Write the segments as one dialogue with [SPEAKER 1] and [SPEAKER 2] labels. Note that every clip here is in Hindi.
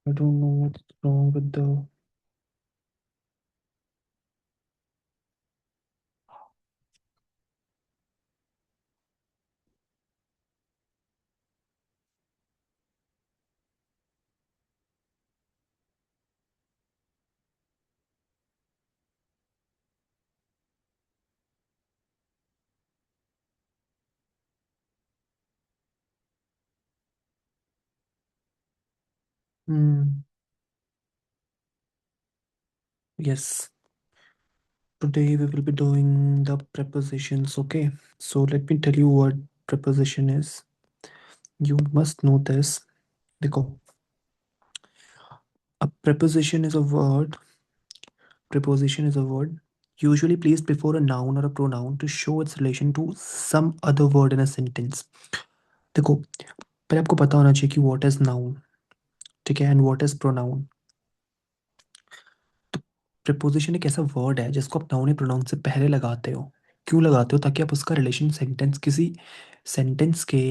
[SPEAKER 1] I don't know what's wrong with the. Hmm. Yes. Today we will be doing the prepositions. Okay. So let me tell you what preposition is. You must know this. देखो, a preposition is a word. Preposition is a word usually placed before a noun or a pronoun to show its relation to some other word in a sentence. देखो, पहले आपको पता होना चाहिए कि what is noun, ठीक है, and what is pronoun. तो प्रीपोजिशन एक ऐसा वर्ड है जिसको आप नाउन या प्रोनाउन से पहले लगाते हो. क्यों लगाते हो? ताकि आप उसका रिलेशन सेंटेंस किसी सेंटेंस के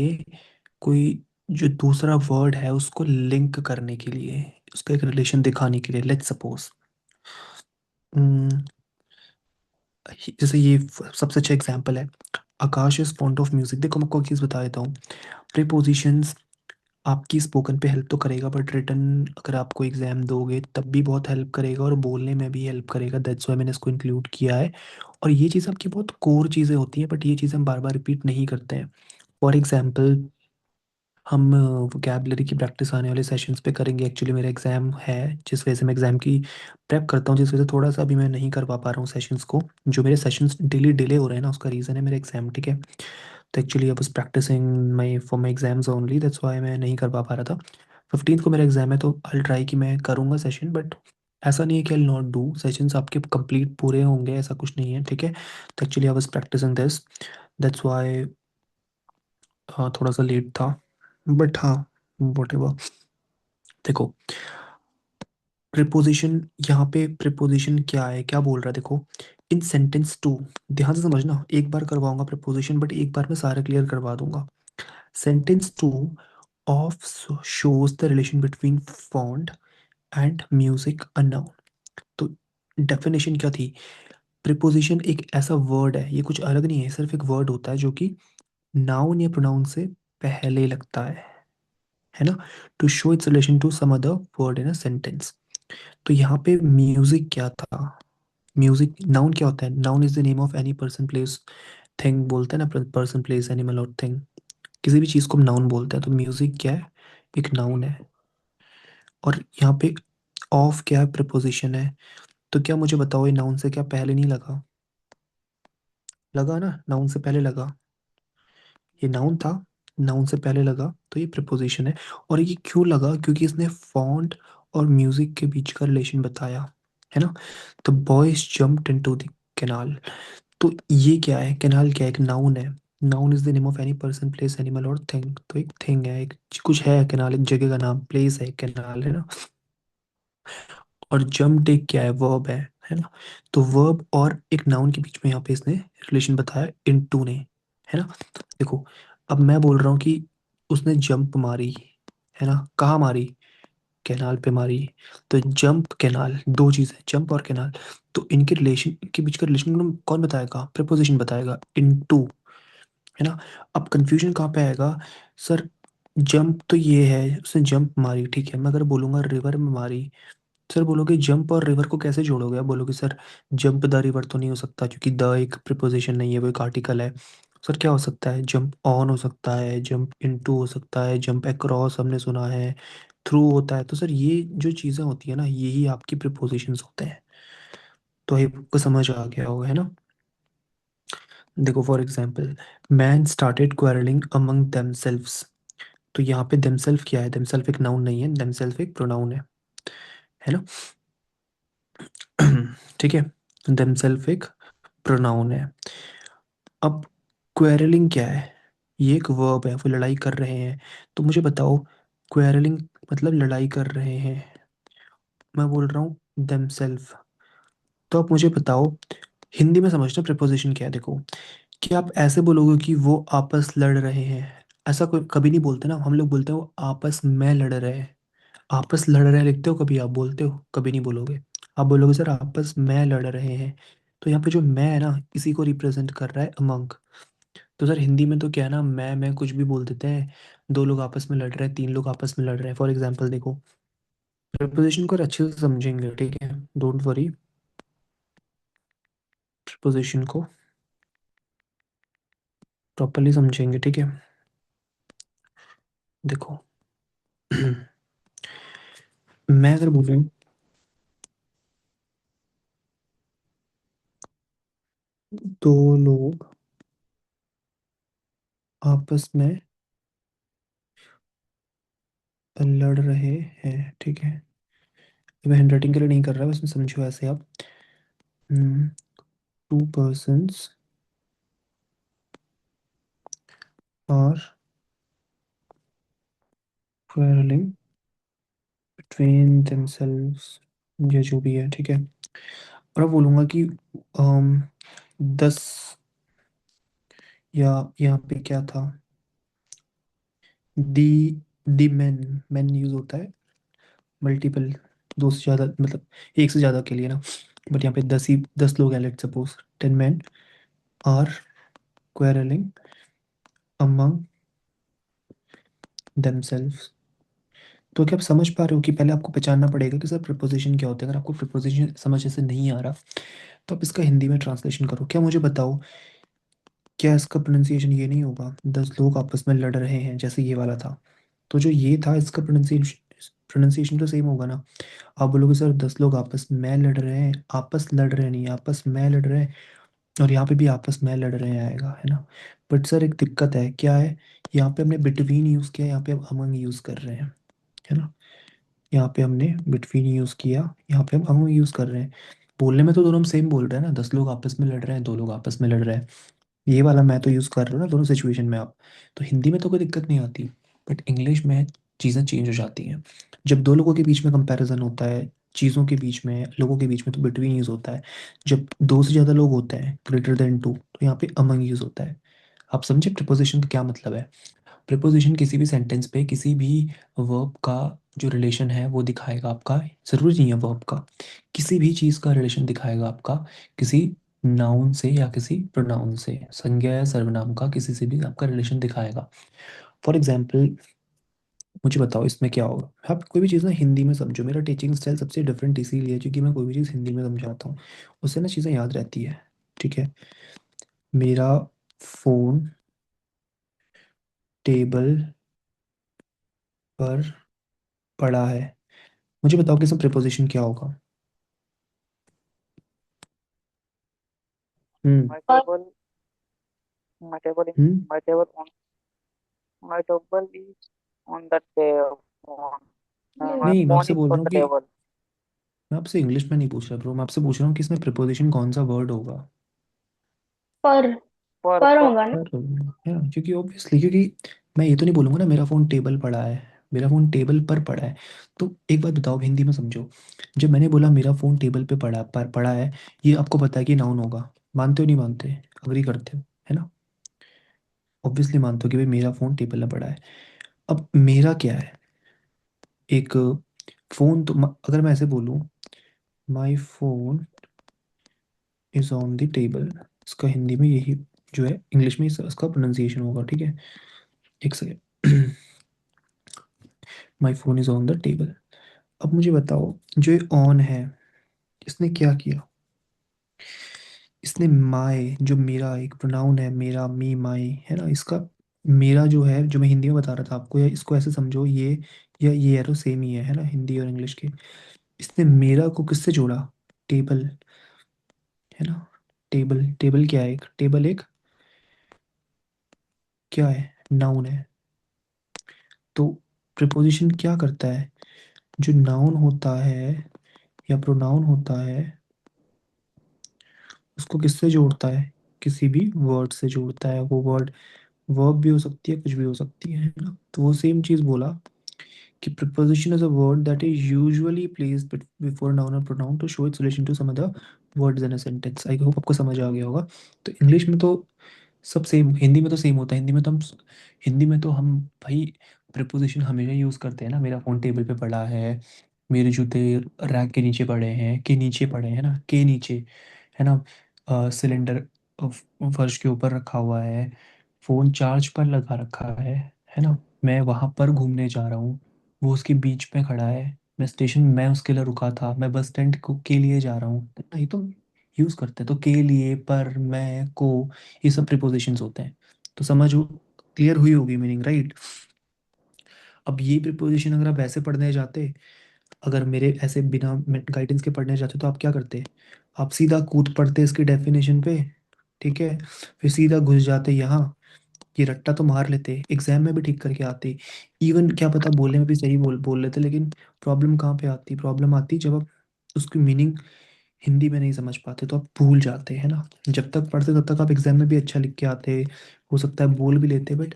[SPEAKER 1] कोई जो दूसरा वर्ड है उसको लिंक करने के लिए, उसका एक रिलेशन दिखाने के लिए. लेट्स सपोज जैसे ये सबसे अच्छा एग्जांपल है. आकाश इज फॉन्ड ऑफ म्यूजिक. देखो, मैं आपको एक चीज़ बता देता हूँ. प्रीपोजिशंस आपकी स्पोकन पे हेल्प तो करेगा, बट रिटन अगर आप कोई एग्जाम दोगे तब भी बहुत हेल्प करेगा और बोलने में भी हेल्प करेगा. दैट्स वाई मैंने इसको इंक्लूड किया है. और ये चीज़ आपकी बहुत कोर चीज़ें होती हैं, बट ये चीज़ें हम बार बार रिपीट नहीं करते हैं. फॉर एग्जाम्पल, हम वोकेबलरी की प्रैक्टिस आने वाले सेशंस पे करेंगे. एक्चुअली मेरा एग्ज़ाम है, जिस वजह से मैं एग्ज़ाम की प्रेप करता हूँ, जिस वजह से थोड़ा सा अभी मैं नहीं कर पा रहा हूँ सेशंस को. जो मेरे सेशंस डेली डिले हो रहे हैं ना, उसका रीज़न है मेरा एग्ज़ाम, ठीक है. तो actually I was practising my for my exams only. That's why मैं नहीं कर पा रहा था. 15th को मेरा एग्ज़ाम है, तो आई ट्राई कि मैं करूँगा सेशन, बट ऐसा नहीं है कि आई नॉट डू सेशंस. आपके कंप्लीट पूरे होंगे, ऐसा कुछ नहीं है, ठीक है. तो actually I was practising this. That's why थोड़ा सा लेट था, बट हाँ, वट एवर. देखो, प्रीपोजिशन, यहाँ पे प्रीपोजिशन क्या है, क्या बोल रहा है, देखो. इन सेंटेंस टू, ध्यान से समझना, एक बार करवाऊंगा प्रीपोजिशन, बट एक बार में सारा क्लियर करवा दूंगा. Sentence two of shows the relation between font and music a noun. तो डेफिनेशन क्या थी? प्रीपोजिशन एक ऐसा वर्ड है, ये कुछ अलग नहीं है, सिर्फ एक वर्ड होता है जो कि नाउन या प्रोनाउन से पहले लगता है ना, to show its relation to some other word in a sentence. तो यहाँ पे म्यूजिक क्या था? म्यूजिक नाउन क्या होता है? Noun is the name of any person place thing, बोलते हैं ना, पर्सन प्लेस एनिमल और थिंग. किसी भी चीज़ को हम नाउन बोलते हैं. तो म्यूजिक क्या है? एक नाउन है. और यहाँ पे ऑफ क्या है? प्रीपोजिशन है. तो क्या, मुझे बताओ, ये नाउन से क्या पहले नहीं लगा? लगा ना, नाउन से पहले लगा. ये नाउन था, नाउन से पहले लगा, तो ये प्रीपोजिशन है. और ये क्यों लगा? क्योंकि इसने फॉन्ट और म्यूजिक के बीच का रिलेशन बताया, है ना. तो boys jumped into the canal. तो ये क्या है? कैनाल क्या है? एक नाउन है. Noun is the name of any person place animal और थिंग. तो एक थिंग है, एक कुछ है. कैनाल एक जगह का नाम, प्लेस है, कैनाल है ना. और जम्प एक क्या है? वर्ब है ना. तो वर्ब और एक नाउन के बीच में यहाँ पे इसने रिलेशन बताया इनटू ने, है ना. देखो, अब मैं बोल रहा हूँ कि उसने जंप मारी, है ना. कहाँ मारी? कैनाल पे मारी. तो जंप कैनाल, दो चीज़ है, जंप और कैनाल. तो इनके रिलेशन के बीच का रिलेशन कौन बताएगा? प्रीपोजिशन बताएगा, इनटू, है ना. अब कंफ्यूजन कहाँ पे आएगा? सर, जंप तो ये है, उसने जंप मारी, ठीक है. मैं अगर बोलूंगा रिवर में मारी, सर बोलोगे जंप और रिवर को कैसे जोड़ोगे? आप बोलोगे सर जंप द रिवर तो नहीं हो सकता, क्योंकि द एक प्रीपोजिशन नहीं है, वो एक आर्टिकल है. सर क्या हो सकता है? जंप ऑन हो सकता है, जंप इनटू हो सकता है, जंप अक्रॉस हमने सुना है, थ्रू होता है. तो सर ये जो चीज़ें होती है ना, यही आपकी प्रीपोजिशंस होते हैं. तो ये आपको समझ आ गया होगा, है ना. देखो, for example, man started quarrelling among themselves. तो यहाँ पे देमसेल्फ क्या है? देमसेल्फ एक नाउन नहीं है, देमसेल्फ एक प्रोनाउन है ना. ठीक है. देमसेल्फ एक प्रोनाउन है. अब क्वेरलिंग क्या है? ये एक वर्ब है, वो लड़ाई कर रहे हैं. तो मुझे बताओ, क्वेरलिंग मतलब लड़ाई कर रहे हैं. मैं बोल रहा हूँ देमसेल्फ. तो आप मुझे बताओ, हिंदी में समझना प्रीपोजिशन क्या है. देखो, क्या आप ऐसे बोलोगे कि वो आपस लड़ रहे हैं? ऐसा कोई कभी नहीं बोलते ना, हम लोग बोलते हैं वो आपस में लड़ रहे हैं. आपस लड़ रहे हैं लिखते हो कभी? आप बोलते हो? कभी नहीं बोलोगे। आप बोलोगे सर आपस में लड़ रहे हैं। तो यहाँ पे जो मैं है ना, इसी को रिप्रेजेंट कर रहा है अमंग। तो सर हिंदी में तो क्या है ना, मैं कुछ भी बोल देते हैं। दो लोग आपस में लड़ रहे हैं, तीन लोग आपस में लड़ रहे हैं, फॉर एग्जाम्पल देखो। प्रपोजिशन को अच्छे से समझेंगे, ठीक है, डोंट वरी। प्रपोजिशन को प्रॉपरली समझेंगे, ठीक है। देखो मैं अगर बोलूँ दो लोग आपस में लड़ रहे हैं, ठीक है। ये मैं हैंडराइटिंग के लिए नहीं कर रहा, बस मैं समझो ऐसे आप। Two persons are quarreling between themselves, ये जो भी है, ठीक है। और अब बोलूँगा कि 10, या यहाँ पे क्या था, दी दी मैन यूज होता है मल्टीपल, दो से ज़्यादा, मतलब एक से ज़्यादा के लिए ना। बट यहाँ पे 10 लोग हैं, let suppose 10 men are quarreling among themselves। तो क्या आप समझ पा रहे हो कि पहले आपको पहचानना पड़ेगा कि सर प्रिपोजिशन क्या होता है। अगर आपको प्रिपोजिशन समझ से नहीं आ रहा, तो आप इसका हिंदी में ट्रांसलेशन करो। क्या मुझे बताओ, क्या इसका प्रोनाउंसिएशन ये नहीं होगा, 10 लोग आपस में लड़ रहे हैं, जैसे ये वाला था। तो जो ये था, इसका प्रोनाउंसिएशन प्रोनाउंसिएशन तो सेम होगा ना। आप बोलोगे सर 10 लोग आपस में लड़ रहे हैं, आपस लड़ रहे नहीं, आपस में लड़ रहे हैं। और यहाँ पे भी आपस में लड़ रहे हैं आएगा, है ना। बट सर एक दिक्कत है, क्या है, यहाँ पे हमने बिटवीन यूज़ किया, यहाँ पे हम अमंग यूज़ कर रहे हैं, है ना। यहाँ पे हमने बिटवीन यूज़ किया, यहाँ पे हम अमंग यूज़ कर रहे हैं। बोलने में तो दोनों हम सेम बोल रहे हैं ना, 10 लोग आपस में लड़ रहे हैं, दो लोग आपस में लड़ रहे हैं। ये वाला मैं तो यूज़ कर रहा हूँ ना दोनों सिचुएशन में आप। तो हिंदी में तो कोई दिक्कत नहीं आती, बट इंग्लिश में चीज़ें चेंज हो जाती हैं। जब दो लोगों के बीच में कंपैरिजन होता है, चीज़ों के बीच में, लोगों के बीच में, तो बिटवीन यूज़ होता है। जब दो से ज़्यादा लोग होते हैं, ग्रेटर देन 2, तो यहाँ पे अमंग यूज़ होता है। आप समझे प्रिपोजिशन का क्या मतलब है? प्रिपोजिशन किसी भी सेंटेंस पे किसी भी वर्ब का जो रिलेशन है वो दिखाएगा आपका। ज़रूरी नहीं है वर्ब का, किसी भी चीज़ का रिलेशन दिखाएगा आपका, किसी नाउन से या किसी प्रोनाउन से, संज्ञा या सर्वनाम का किसी से भी आपका रिलेशन दिखाएगा। फॉर एग्जाम्पल मुझे बताओ इसमें क्या होगा। आप कोई भी चीज़ ना हिंदी में समझो, मेरा टीचिंग स्टाइल सबसे डिफरेंट इसीलिए है क्योंकि मैं कोई भी चीज़ हिंदी में समझाता हूँ, उससे ना चीज़ें याद रहती है, ठीक है। मेरा फ़ोन टेबल पर पड़ा है। मुझे बताओ कि इसमें प्रिपोजिशन क्या होगा? हम्म।
[SPEAKER 2] My table, my table,
[SPEAKER 1] hmm.
[SPEAKER 2] my table on, my table is on the table. My
[SPEAKER 1] नहीं, मैं
[SPEAKER 2] phone
[SPEAKER 1] आपसे
[SPEAKER 2] is
[SPEAKER 1] बोल
[SPEAKER 2] on
[SPEAKER 1] रहा हूँ
[SPEAKER 2] the
[SPEAKER 1] कि
[SPEAKER 2] table.
[SPEAKER 1] मैं आपसे इंग्लिश में नहीं पूछ रहा ब्रो, मैं आपसे पूछ रहा हूँ कि इसमें प्रिपोजिशन कौन सा वर्ड होगा।
[SPEAKER 3] पर
[SPEAKER 2] पर
[SPEAKER 3] पर
[SPEAKER 2] पर
[SPEAKER 3] होगा ना।
[SPEAKER 1] पर है ना, क्योंकि ऑब्वियसली, क्योंकि मैं ये तो नहीं बोलूँगा ना मेरा फ़ोन टेबल पड़ा है, मेरा फ़ोन टेबल पर पड़ा है। तो एक बात बताओ हिंदी में समझो, जब मैंने बोला मेरा फ़ोन टेबल पे पड़ा है, ये आपको पता है कि नाउन होगा। मानते हो नहीं मानते? अग्री करते हो, है ना। ऑब्वियसली मानते हो कि भाई मेरा फ़ोन टेबल पे पड़ा है। अब मेरा क्या है, एक फ़ोन तो अगर मैं ऐसे बोलूँ, my phone is on the table, इसका हिंदी में यही जो है, इंग्लिश में इसका प्रोनाउंसिएशन होगा, ठीक है। एक second. My phone is on the table. अब मुझे बताओ, जो ये ऑन है, इसने क्या किया, इसने माई, जो मेरा एक प्रोनाउन है, मेरा, मी, माई, है ना, इसका मेरा जो है, जो मैं हिंदी में बता रहा था आपको, या इसको ऐसे समझो, ये या ये एरो सेम ही है ना, हिंदी और इंग्लिश के। इसने मेरा को किससे जोड़ा? टेबल, है ना। टेबल, टेबल क्या है, एक टेबल एक क्या है, नाउन है। तो प्रिपोजिशन क्या करता है, जो नाउन होता है या प्रोनाउन होता है, उसको किससे जोड़ता है? किसी भी वर्ड से जोड़ता है। वो वर्ड वर्ब भी हो सकती है, कुछ भी हो सकती है ना। तो वो सेम चीज़ बोला कि preposition is a word that is usually placed before noun or pronoun to show its relation to some other words in a sentence। I hope आपको समझ आ गया होगा। तो इंग्लिश में तो सब सेम, हिंदी में तो सेम होता है। हिंदी में तो हम भाई प्रिपोजिशन हमेशा यूज़ करते हैं ना, मेरा फ़ोन टेबल पे पड़ा है, मेरे जूते रैक के नीचे पड़े हैं, के नीचे पड़े हैं ना, के नीचे, है ना, सिलेंडर फर्श के ऊपर रखा हुआ है, फ़ोन चार्ज पर लगा रखा है ना, मैं वहाँ पर घूमने जा रहा हूँ, वो उसके बीच में खड़ा है, मैं उसके लिए रुका था, मैं बस स्टैंड को के लिए जा रहा हूँ, नहीं तो यूज़ करते हैं। तो के लिए, पर, मैं, को, ये सब प्रिपोजिशंस होते हैं। तो समझो, क्लियर हुई होगी मीनिंग, राइट। अब ये प्रिपोजिशन अगर आप ऐसे पढ़ने जाते, अगर मेरे ऐसे बिना गाइडेंस के पढ़ने जाते तो आप क्या करते, आप सीधा कूद पड़ते इसकी डेफिनेशन पे, ठीक है, फिर सीधा घुस जाते यहाँ, ये रट्टा तो मार लेते, एग्जाम में भी ठीक करके आते, इवन क्या पता बोलने में भी सही बोल लेते, लेकिन प्रॉब्लम कहाँ पे आती, प्रॉब्लम आती जब आप उसकी मीनिंग हिंदी में नहीं समझ पाते, तो आप भूल जाते हैं ना। जब तक पढ़ते तब तक आप एग्जाम में भी अच्छा लिख के आते, हो सकता है बोल भी लेते, बट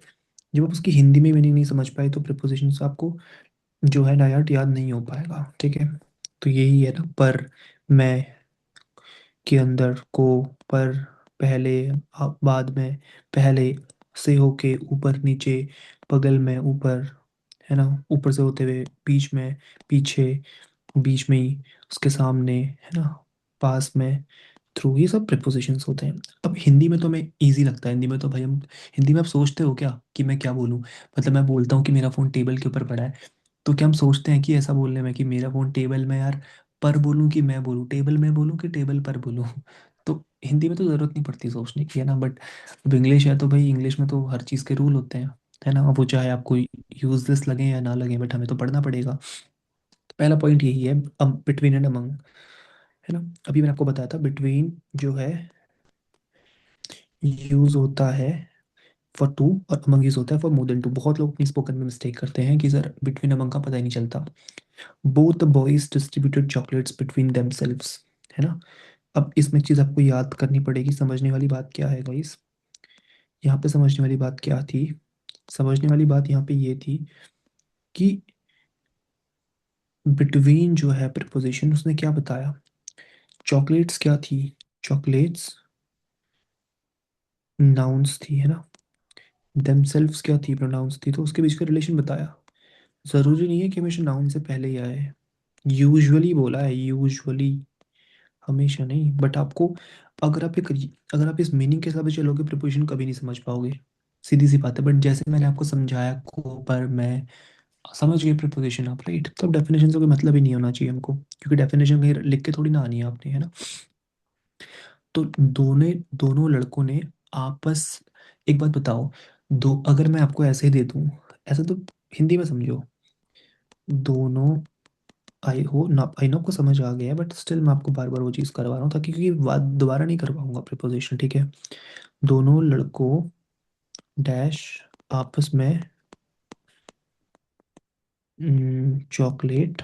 [SPEAKER 1] जब आप उसकी हिंदी में मीनिंग नहीं समझ पाए तो प्रिपोजिशंस आपको जो है ना याद नहीं हो पाएगा, ठीक है। तो यही है ना, पर, मैं, के अंदर, को, पर, पहले, बाद में, पहले, से होके, ऊपर नीचे, बगल में, ऊपर, है ना, ऊपर से होते हुए, बीच में, पीछे, बीच में ही, उसके सामने, है ना, पास में, थ्रू, ये सब प्रिपोजिशंस होते हैं। अब हिंदी में तो हमें इजी लगता है, हिंदी में तो भाई हम, हिंदी में आप सोचते हो क्या कि मैं क्या बोलूँ, मतलब मैं बोलता हूँ कि मेरा फ़ोन टेबल के ऊपर पड़ा है, तो क्या हम सोचते हैं कि ऐसा बोलने में कि मेरा फ़ोन टेबल में यार, पर बोलूँ कि मैं बोलूँ, टेबल में बोलूँ कि टेबल पर बोलूँ तो हिंदी में तो ज़रूरत नहीं पड़ती सोचने की, है ना, बट अब इंग्लिश है तो भाई इंग्लिश में तो हर चीज़ के रूल होते हैं, है ना, अब वो चाहे आपको यूजलेस लगे या ना लगे, बट हमें तो पढ़ना पड़ेगा। तो पहला पॉइंट यही है, अब बिटवीन एंड अमंग, है ना, अभी मैंने आपको बताया था बिटवीन जो है यूज होता है फॉर टू, और अमंग यूज होता है फॉर मोर देन टू। बहुत लोग अपनी स्पोकन में मिस्टेक करते हैं कि सर बिटवीन अमंग का पता ही नहीं चलता। Both the boys distributed chocolates between themselves, है ना। अब इसमें एक चीज़ आपको याद करनी पड़ेगी, समझने वाली बात क्या है गाइस, यहाँ पे समझने वाली बात क्या थी, समझने वाली बात यहाँ पे ये थी कि बिटवीन जो है प्रीपोजिशन, उसने क्या बताया, चॉकलेट्स क्या थी, चॉकलेट्स नाउन्स थी, है ना, देमसेल्व्स क्या थी, प्रोनाउंस थी, तो उसके बीच का रिलेशन बताया। ज़रूरी नहीं है कि हमेशा नाउन से पहले ही आए, यूजुअली बोला है, यूजुअली, हमेशा नहीं, बट आपको, अगर आप एक अगर आप इस मीनिंग के हिसाब से चलोगे प्रिपोजिशन कभी नहीं समझ पाओगे, सीधी सी बात है। बट जैसे मैंने आपको समझाया, को, पर, मैं, समझ गए प्रिपोजिशन आप, राइट। तो डेफिनेशन से कोई मतलब ही नहीं होना चाहिए हमको, क्योंकि डेफिनेशन कहीं लिख के थोड़ी ना आनी है आपने, है ना। तो दोनों दोनों लड़कों ने आपस, एक बात बताओ, दो अगर मैं आपको ऐसे ही दे दूं, ऐसे तो हिंदी में समझो, दोनों, आई नो आपको समझ आ गया है, बट स्टिल मैं आपको बार बार वो चीज़ करवा रहा हूँ ताकि, क्योंकि बात दोबारा नहीं करवाऊंगा प्रिपोजिशन, ठीक है। दोनों लड़कों डैश आपस में चॉकलेट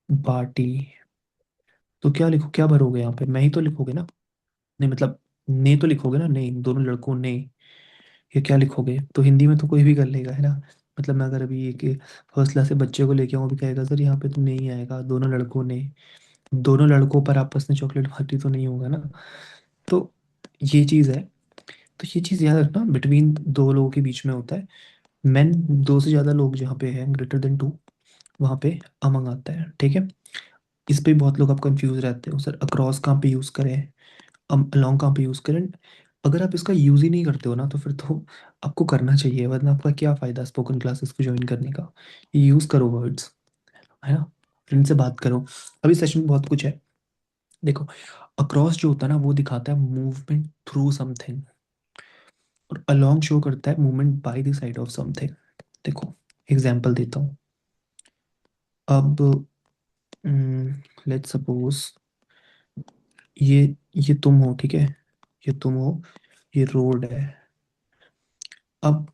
[SPEAKER 1] बाटी, तो क्या लिखो, क्या भरोगे यहाँ पे, मैं ही तो लिखोगे ना, नहीं मतलब, ने तो लिखोगे ना, नहीं, दोनों लड़कों ने, ये क्या लिखोगे, तो हिंदी में तो कोई भी कर लेगा, है ना। मतलब मैं अगर अभी एक फर्स्ट क्लास से बच्चे को लेके आऊँ, भी कहेगा सर यहाँ पे तो नहीं आएगा, दोनों लड़कों ने, दोनों लड़कों पर आपस में चॉकलेट बांटी, तो नहीं होगा ना। तो ये चीज़ है, तो ये चीज़ याद रखना, बिटवीन दो लोगों के बीच में होता है, मैन, दो से ज़्यादा लोग जहाँ पे हैं, ग्रेटर देन टू, वहाँ पे अमंग आता है, ठीक है। इस पे बहुत लोग आप कंफ्यूज रहते हो, सर अक्रॉस कहाँ पे यूज़ करें, अलोंग कहाँ पे यूज़ करें। अगर आप इसका यूज़ ही नहीं करते हो ना, तो फिर तो आपको करना चाहिए, वरना आपका क्या फ़ायदा स्पोकन क्लासेस को ज्वाइन करने का। यूज़ करो वर्ड्स, है ना, फ्रेंड से बात करो। अभी सेशन में बहुत कुछ है, देखो, अक्रॉस जो होता है ना वो दिखाता है मूवमेंट थ्रू समथिंग, और अलोंग शो करता है movement by the side of something. देखो, एग्जांपल देता हूँ, अब लेट्स सपोज, ये तुम हो, ठीक है, ये तुम हो, ये रोड है। अब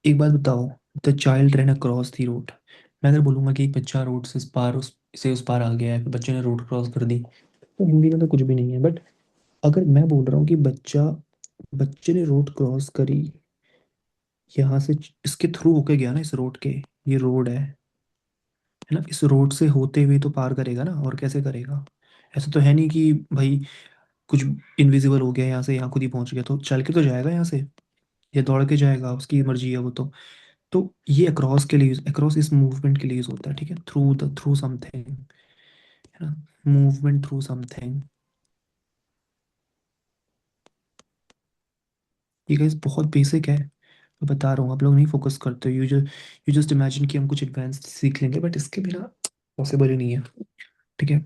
[SPEAKER 1] एक बात बताओ, the child run across the road, मैं अगर बोलूंगा कि एक बच्चा रोड से इस पार उस पार आ गया है, फिर बच्चे ने रोड क्रॉस कर दी, तो हिंदी में तो कुछ भी नहीं है। बट अगर मैं बोल रहा हूँ कि बच्चे ने रोड क्रॉस करी, यहाँ से इसके थ्रू होके गया ना, इस रोड के, ये रोड है ना, इस रोड से होते हुए तो पार करेगा ना, और कैसे करेगा, ऐसा तो है नहीं कि भाई कुछ इनविजिबल हो गया यहाँ से, यहाँ खुद ही पहुंच गया, तो चल के तो जाएगा यहाँ से, या दौड़ के जाएगा, उसकी मर्जी है वो तो ये अक्रॉस के लिए, अक्रॉस इस मूवमेंट के लिए यूज होता है, ठीक है, थ्रू समथिंग, है ना, मूवमेंट थ्रू समथिंग। ये गाइस बहुत बेसिक है, मैं बता रहा हूँ, आप लोग नहीं फोकस करते हो, यू जस्ट इमेजिन कि हम कुछ एडवांस सीख लेंगे, बट इसके बिना पॉसिबल ही नहीं है, ठीक है।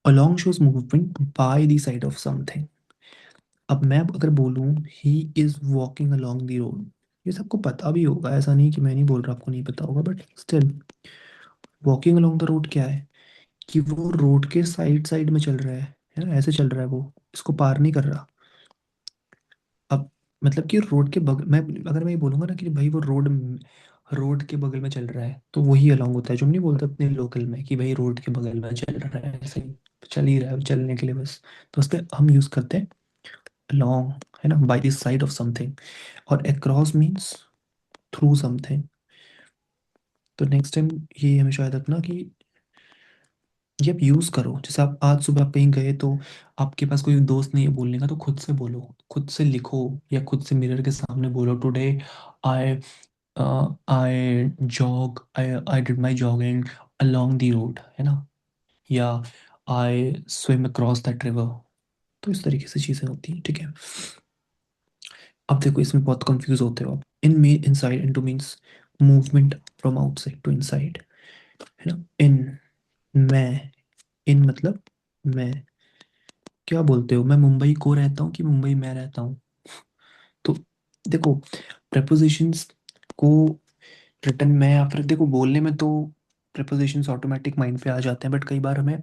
[SPEAKER 1] Along shows movement by the side of something. अब मैं अगर बोलूँ he is walking along the road, ये सबको पता भी होगा, ऐसा नहीं कि मैं नहीं बोल रहा आपको नहीं पता होगा, but still walking along the road क्या है, कि वो रोड के साइड साइड में चल रहा है ना, ऐसे चल रहा है वो, इसको पार नहीं कर रहा। अब मतलब कि रोड के बगल, मैं अगर मैं ये बोलूंगा ना कि भाई वो रोड के बगल में चल रहा है, तो वही अलोंग होता है, जो हम नहीं बोलते अपने लोकल में कि भाई रोड के बगल में चल रहा है, ऐसे ही चल ही रहा है चलने के लिए बस, तो उस पर हम यूज करते हैं अलोंग, है ना, by the side of something. और अक्रॉस मीन्स थ्रू समथिंग। तो नेक्स्ट टाइम ये हमेशा याद रखना कि ये आप यूज़ करो, जैसे आप आज सुबह आप कहीं गए तो आपके पास कोई दोस्त नहीं है बोलने का, तो खुद से बोलो, खुद से लिखो, या खुद से मिरर के सामने बोलो, today I I jog, I did my jogging along the road, है ना, या I swim across that river. तो इस तरीके से चीज़ें होती हैं, ठीक है। अब देखो इसमें बहुत कंफ्यूज होते हो आप, in me inside, into means movement from outside to inside, है ना। इन, मैं, इन मतलब मैं, क्या बोलते हो, मैं मुंबई को रहता हूँ कि मुंबई में रहता हूँ। तो देखो प्रपोजिशंस को रिटर्न में या फिर देखो बोलने में तो प्रपोजिशंस ऑटोमेटिक माइंड पे आ जाते हैं, बट कई बार हमें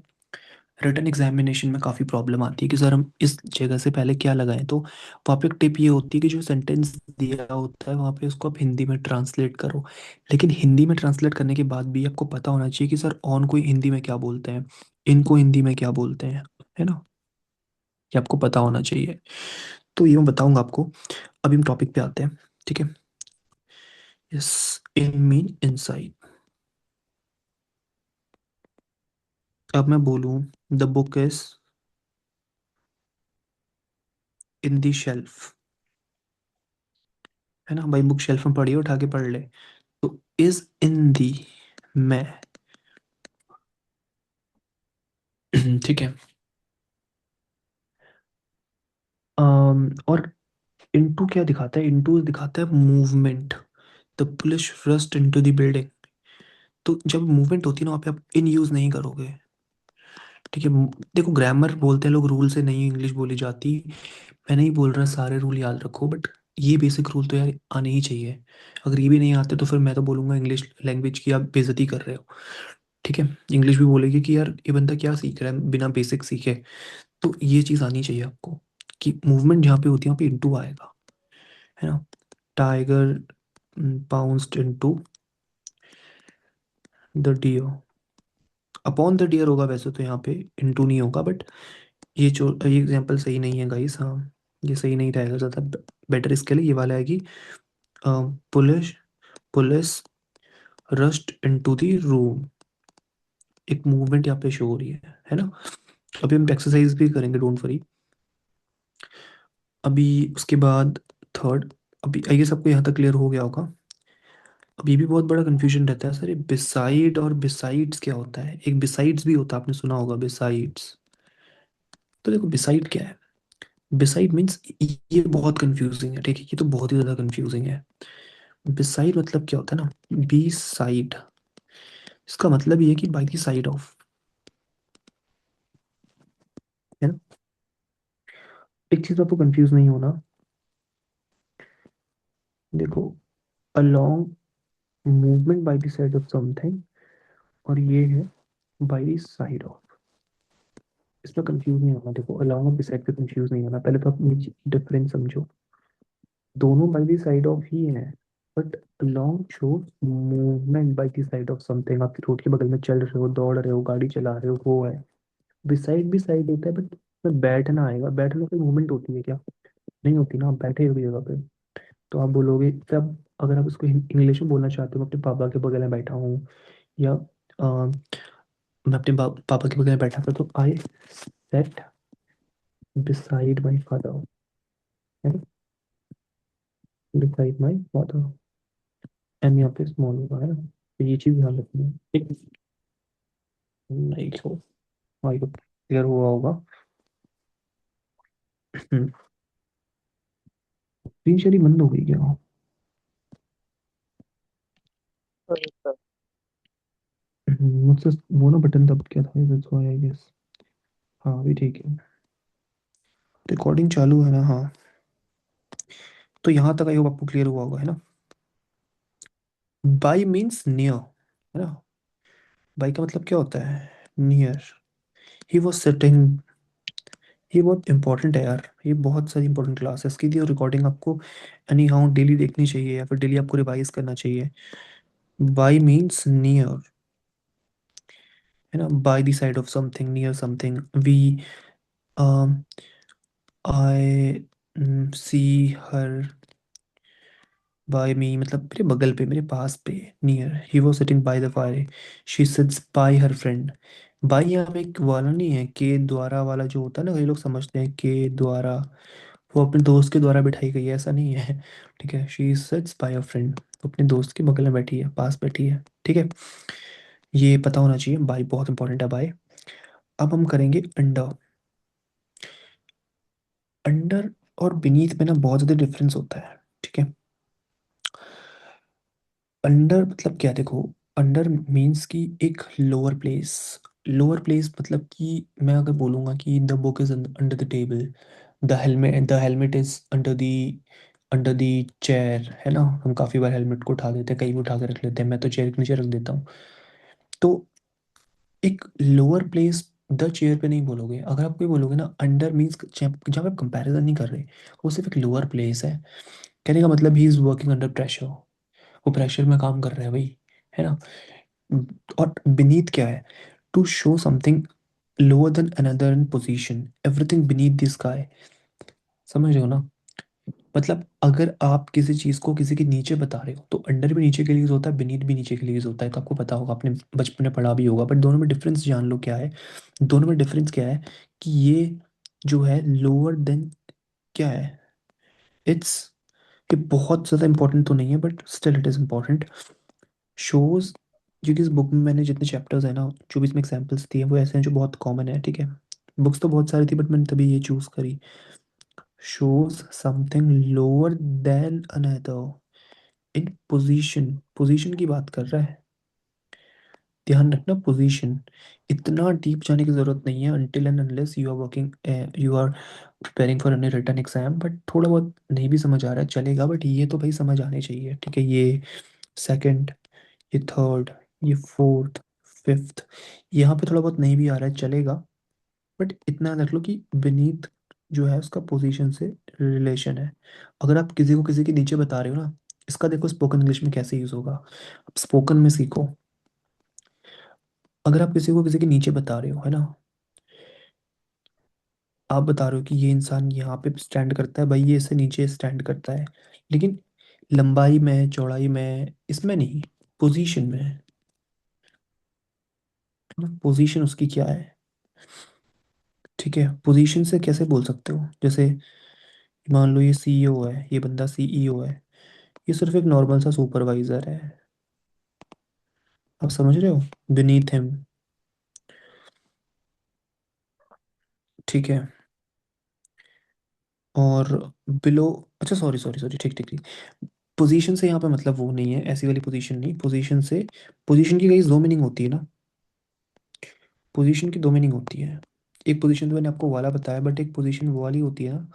[SPEAKER 1] रिटर्न एग्जामिनेशन में काफ़ी प्रॉब्लम आती है कि सर हम इस जगह से पहले क्या लगाएं, तो वहाँ पे एक टिप ये होती है कि जो सेंटेंस दिया होता है वहाँ पे उसको आप हिंदी में ट्रांसलेट करो, लेकिन हिंदी में ट्रांसलेट करने के बाद भी आपको पता होना चाहिए कि सर ऑन को हिंदी में क्या बोलते हैं, इनको हिंदी में क्या बोलते हैं, है ना, ये आपको पता होना चाहिए। तो ये मैं बताऊंगा आपको। अभी हम टॉपिक पे आते हैं, ठीक है। Yes, in mean inside. अब मैं बोलूं the book is in the shelf, है ना भाई, बुक शेल्फ में पड़ी है, उठा के पढ़ ले। तो इज इन दी, मैं, ठीक है। और इनटू क्या दिखाता है, इनटू दिखाता है movement, the police rust into the building. तो जब मूवमेंट होती है ना वहाँ पे आप इन यूज नहीं करोगे, ठीक है। देखो ग्रामर बोलते हैं लोग, रूल से नहीं इंग्लिश बोली जाती, मैं नहीं बोल रहा सारे रूल याद रखो, बट ये बेसिक रूल तो यार आने ही चाहिए। अगर ये भी नहीं आते तो फिर मैं तो बोलूँगा इंग्लिश लैंग्वेज की आप बेइज्जती कर रहे हो, ठीक है। इंग्लिश भी बोलेगी कि यार ये बंदा क्या सीख रहा है बिना बेसिक सीखे। तो ये चीज़ आनी चाहिए आपको कि मूवमेंट जहाँ पे होती है वहाँ पे इंटू आएगा, है ना। Tiger pounced into the deer, upon the deer होगा वैसे तो, यहाँ पे इंटू नहीं होगा, बट ये एग्जांपल सही नहीं है गाइस, हाँ ये सही नहीं रहेगा ज़्यादा, बेटर इसके लिए ये वाला है कि police police rust into the room, एक मूवमेंट यहाँ पे शो हो रही है ना। अभी हम एक्सरसाइज भी करेंगे, डोंट वरी। अभी उसके बाद थर्ड, अभी आई गेस आपको यहाँ तक क्लियर हो गया होगा। अब ये भी बहुत बड़ा कंफ्यूजन रहता है सर, ये बिसाइड और बिसाइड्स क्या होता है, एक बिसाइड्स भी होता है, आपने सुना होगा बिसाइड्स। तो देखो बिसाइड क्या है, बिसाइड मीन्स, ये बहुत कंफ्यूजिंग है, ठीक है, ये तो बहुत ही ज़्यादा कंफ्यूजिंग है। बिसाइड मतलब क्या होता है ना, बी साइड, इसका मतलब ये है कि बाई द साइड ऑफ, है ना। एक चीज़ आपको कंफ्यूज नहीं होना, देखो along movement by the side of something, और ये है बाई द साइड ऑफ, इसमें कंफ्यूज नहीं होना, देखो अलोंग और बिसाइड पे कंफ्यूज नहीं होना, पहले तो आप ये डिफरेंस समझो, दोनों बाई द साइड ऑफ ही है, but along shows movement by the side of something, आप रोड के बगल में चल रहे हो, दौड़ रहे हो, गाड़ी चला रहे हो, वो है। बिसाइड भी साइड होता है, बट उसमें बैठना आएगा, बैठने से मूवमेंट होती है क्या, नहीं होती ना, आप बैठे हो जगह पे। तो आप बोलोगे तब, अगर आप उसको इंग्लिश में बोलना चाहते हो, मैं अपने पापा के बगल में बैठा हूँ, या मैं अपने पापा के बगल में बैठा था, तो आई सेट बिसाइड माई फादर, है ना। beside my father। एम यहाँ पे स्मॉल होगा है ना, तो ये चीज ध्यान रखनी है। ठीक है, नहीं तो आई होप क्लियर हुआ होगा। स्क्रीन शेयरिंग बंद हो गई क्या?
[SPEAKER 2] sorry sir।
[SPEAKER 1] मुझसे वो ना बटन दब क्या था, दैट्स व्हाई आई गेस। हाँ अभी ठीक है, रिकॉर्डिंग चालू है ना? हाँ, तो यहाँ तक आई होप आपको क्लियर हुआ होगा है ना। बाई मीन्स नियर, है ना। बाई का मतलब क्या होता है? नियर। ही वॉज सिटिंग, ये बहुत इंपॉर्टेंट है यार, ये बहुत सारी इंपॉर्टेंट क्लास है इसकी, और रिकॉर्डिंग आपको एनी हाउ डेली देखनी चाहिए या फिर डेली आपको रिवाइज करना चाहिए। बाई मीन्स नियर, है ना, by the side of something, near something. We I see her by me, मतलब मेरे बगल पे, मेरे पास पे। Near, he was sitting by the fire, she sits by her friend. By यहाँ पे एक वाला नहीं है, के द्वारा वाला जो होता है ना, कई लोग समझते हैं के द्वारा वो अपने दोस्त के द्वारा बिठाई गई है, ऐसा नहीं है। ठीक है, she sits by a friend, अपने दोस्त के बगल में बैठी है, पास बैठी है। ठीक है, ये पता होना चाहिए, बाय बहुत इंपॉर्टेंट है बाय। अब हम करेंगे अंडर। अंडर और बीनीथ में ना बहुत ज़्यादा डिफरेंस होता है। ठीक है, अंडर मतलब क्या, देखो, अंडर मीन्स कि एक लोअर प्लेस। लोअर प्लेस मतलब कि मैं अगर बोलूँगा कि the book is under the table, the helmet is under the chair, है ना। हम काफ़ी बार हेलमेट को उठा देते हैं, कहीं भी उठा के रख लेते हैं, मैं तो चेयर के नीचे रख देता हूँ। तो एक लोअर प्लेस द चेयर पे नहीं बोलोगे, अगर आप कोई बोलोगे ना अंडर मीन्स, जहाँ आप कंपैरिजन नहीं कर रहे, वो सिर्फ एक लोअर प्लेस है। कहने का मतलब he is working under pressure, वो प्रेशर में काम कर रहा है भाई, है ना। और beneath क्या है? To show something lower than another in position, everything beneath the sky. समझ रहे हो ना? मतलब अगर आप किसी चीज को किसी के नीचे बता रहे हो, तो अंडर भी नीचे के लिए यूज होता है, बीनीथ भी नीचे के लिए यूज होता है, तो आपको पता होगा, आपने बचपन में पढ़ा भी होगा। बट दोनों में डिफरेंस जान लो क्या है। दोनों में डिफरेंस क्या है कि ये जो है लोअर देन क्या है, इट्स, ये बहुत ज़्यादा इंपॉर्टेंट तो नहीं है but still it is important. Shows, क्योंकि इस बुक में मैंने जितने चैप्टर्स हैं ना, जो भी इसमें एग्जाम्पल्स दिए, वो ऐसे हैं जो बहुत कॉमन है। ठीक है, बुक्स तो बहुत सारी थी बट मैंने तभी ये चूज करी। Shows something lower than another in position, position की बात कर रहा है, ध्यान रखना पोजीशन। इतना डीप जाने की जरूरत नहीं है, until and unless you are working, you are preparing for any written exam. But थोड़ा बहुत नहीं भी समझ आ रहा है चलेगा, बट ये तो भाई समझ आने चाहिए। ठीक है, ये सेकंड, ये थर्ड, ये फोर्थ, फिफ्थ, यहाँ पे थोड़ा बहुत नहीं भी आ रहा है चलेगा, बट इतना रख लो कि beneath जो है उसका पोजीशन से रिलेशन है। अगर आप किसी को किसी के नीचे बता रहे हो ना, इसका देखो स्पोकन इंग्लिश में कैसे यूज होगा, अब स्पोकन में सीखो। अगर आप किसी को किसी के नीचे बता रहे हो, है ना, आप बता रहे हो कि ये इंसान यहाँ पे स्टैंड करता है भाई, ये इससे नीचे स्टैंड करता है, लेकिन लंबाई में, चौड़ाई में, इसमें नहीं, पोजीशन में। पोजीशन उसकी क्या है? ठीक है, पोजीशन से कैसे बोल सकते हो, जैसे मान लो ये सीईओ है, ये बंदा सीईओ है, ये सिर्फ एक नॉर्मल सा सुपरवाइजर है। आप समझ रहे हो? Beneath him. ठीक है, और बिलो, अच्छा सॉरी सॉरी सॉरी, ठीक ठीक ठीक। पोजीशन से यहाँ पे मतलब वो नहीं है, ऐसी वाली पोजीशन नहीं, पोजीशन से, पोजीशन की कई दो मीनिंग होती है ना, पोजीशन की दो मीनिंग होती है। एक पोजीशन तो मैंने आपको वाला बताया, बट एक पोजीशन वो वाली होती है ना,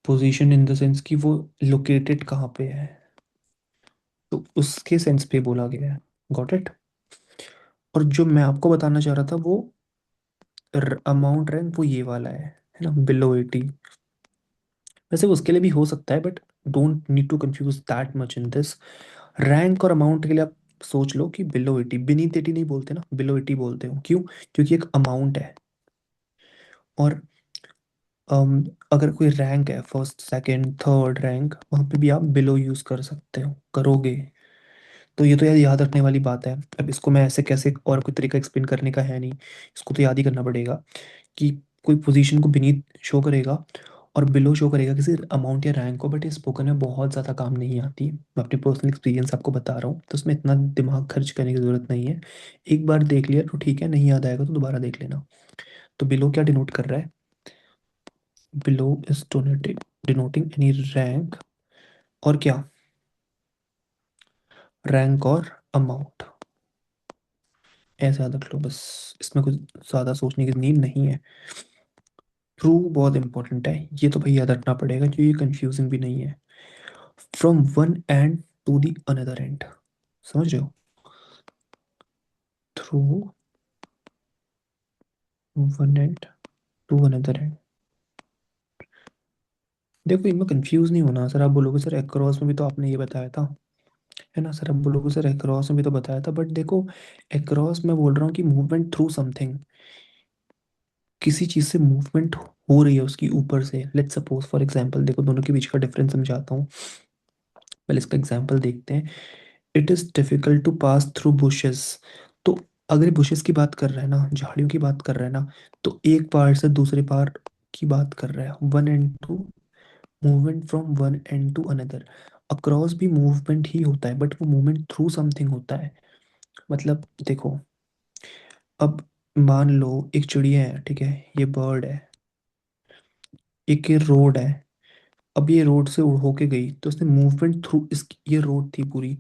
[SPEAKER 1] पोजीशन इन द सेंस कि वो लोकेटेड कहाँ पे है, तो उसके सेंस पे बोला गया है। Got it? और जो मैं आपको बताना चाह रहा था वो अमाउंट रैंक, वो ये वाला है ना, बिलो 80। वैसे उसके लिए भी हो सकता है but don't need to confuse that much in this. Rank और अमाउंट के लिए आप सोच लो कि बिलो 80, बीनीथ 80 नहीं बोलते ना, बिलो 80 बोलते हो, क्यों? क्योंकि एक अमाउंट है। और अगर कोई रैंक है, फर्स्ट सेकंड थर्ड रैंक, वहाँ पे भी आप बिलो यूज कर सकते हो, करोगे। तो ये तो यार याद रखने वाली बात है। अब इसको मैं ऐसे कैसे और कोई तरीका एक्सप्लेन करने का है नहीं, इसको तो याद ही करना पड़ेगा कि कोई पोजीशन को बीनीथ शो करेगा, और बिलो शो करेगा किसी अमाउंट या रैंक को, बट ये स्पोकन में बहुत ज़्यादा काम नहीं आती। मैं अपनी पर्सनल एक्सपीरियंस आपको बता रहा हूँ, तो उसमें इतना दिमाग खर्च करने की ज़रूरत नहीं है। एक बार देख लिया तो ठीक है, नहीं याद आएगा तो दोबारा देख लेना। तो बिलो क्या डिनोट कर रहा है? Below is denoting any rank, और क्या, रैंक और अमाउंट। ऐसे याद रख लो बस, इसमें कुछ ज़्यादा सोचने की नीड नहीं है। ट्रू बहुत इंपॉर्टेंट है, ये तो भाई याद रखना पड़ेगा, जो ये कंफ्यूजिंग भी नहीं है। From one and to the another end, समझ रहे हो? Through one and to another end. देखो इनमें कंफ्यूज नहीं होना सर। आप बोलोगे सर अक्रॉस में भी तो आपने ये बताया था, है ना सर? आप बोलोगे सर अक्रॉस में भी तो बताया था, बट देखो अक्रॉस मैं बोल रहा हूँ कि मूवमेंट थ्रू समथिंग, किसी चीज़ से मूवमेंट हो रही है उसकी ऊपर से। लेट्स सपोज फॉर एग्जांपल, देखो दोनों के बीच का डिफरेंस समझाता हूँ। पहले इसका एग्जांपल देखते हैं। It is difficult to pass through bushes. तो अगर बुशेस की बात कर रहा है ना, झाड़ियों की बात कर रहा है ना, तो एक पार से दूसरे पार की बात कर रहा है। One and two, movement from one and to another. Across भी मूवमेंट ही होता है, बट वो मूवमेंट थ्रू समथिंग होता है। मतलब देखो, अब मान लो एक चिड़िया है, ठीक है, ये बर्ड है, एक ये रोड है। अब ये रोड से उड़ होके गई तो उसने मूवमेंट थ्रू, इस ये रोड थी पूरी,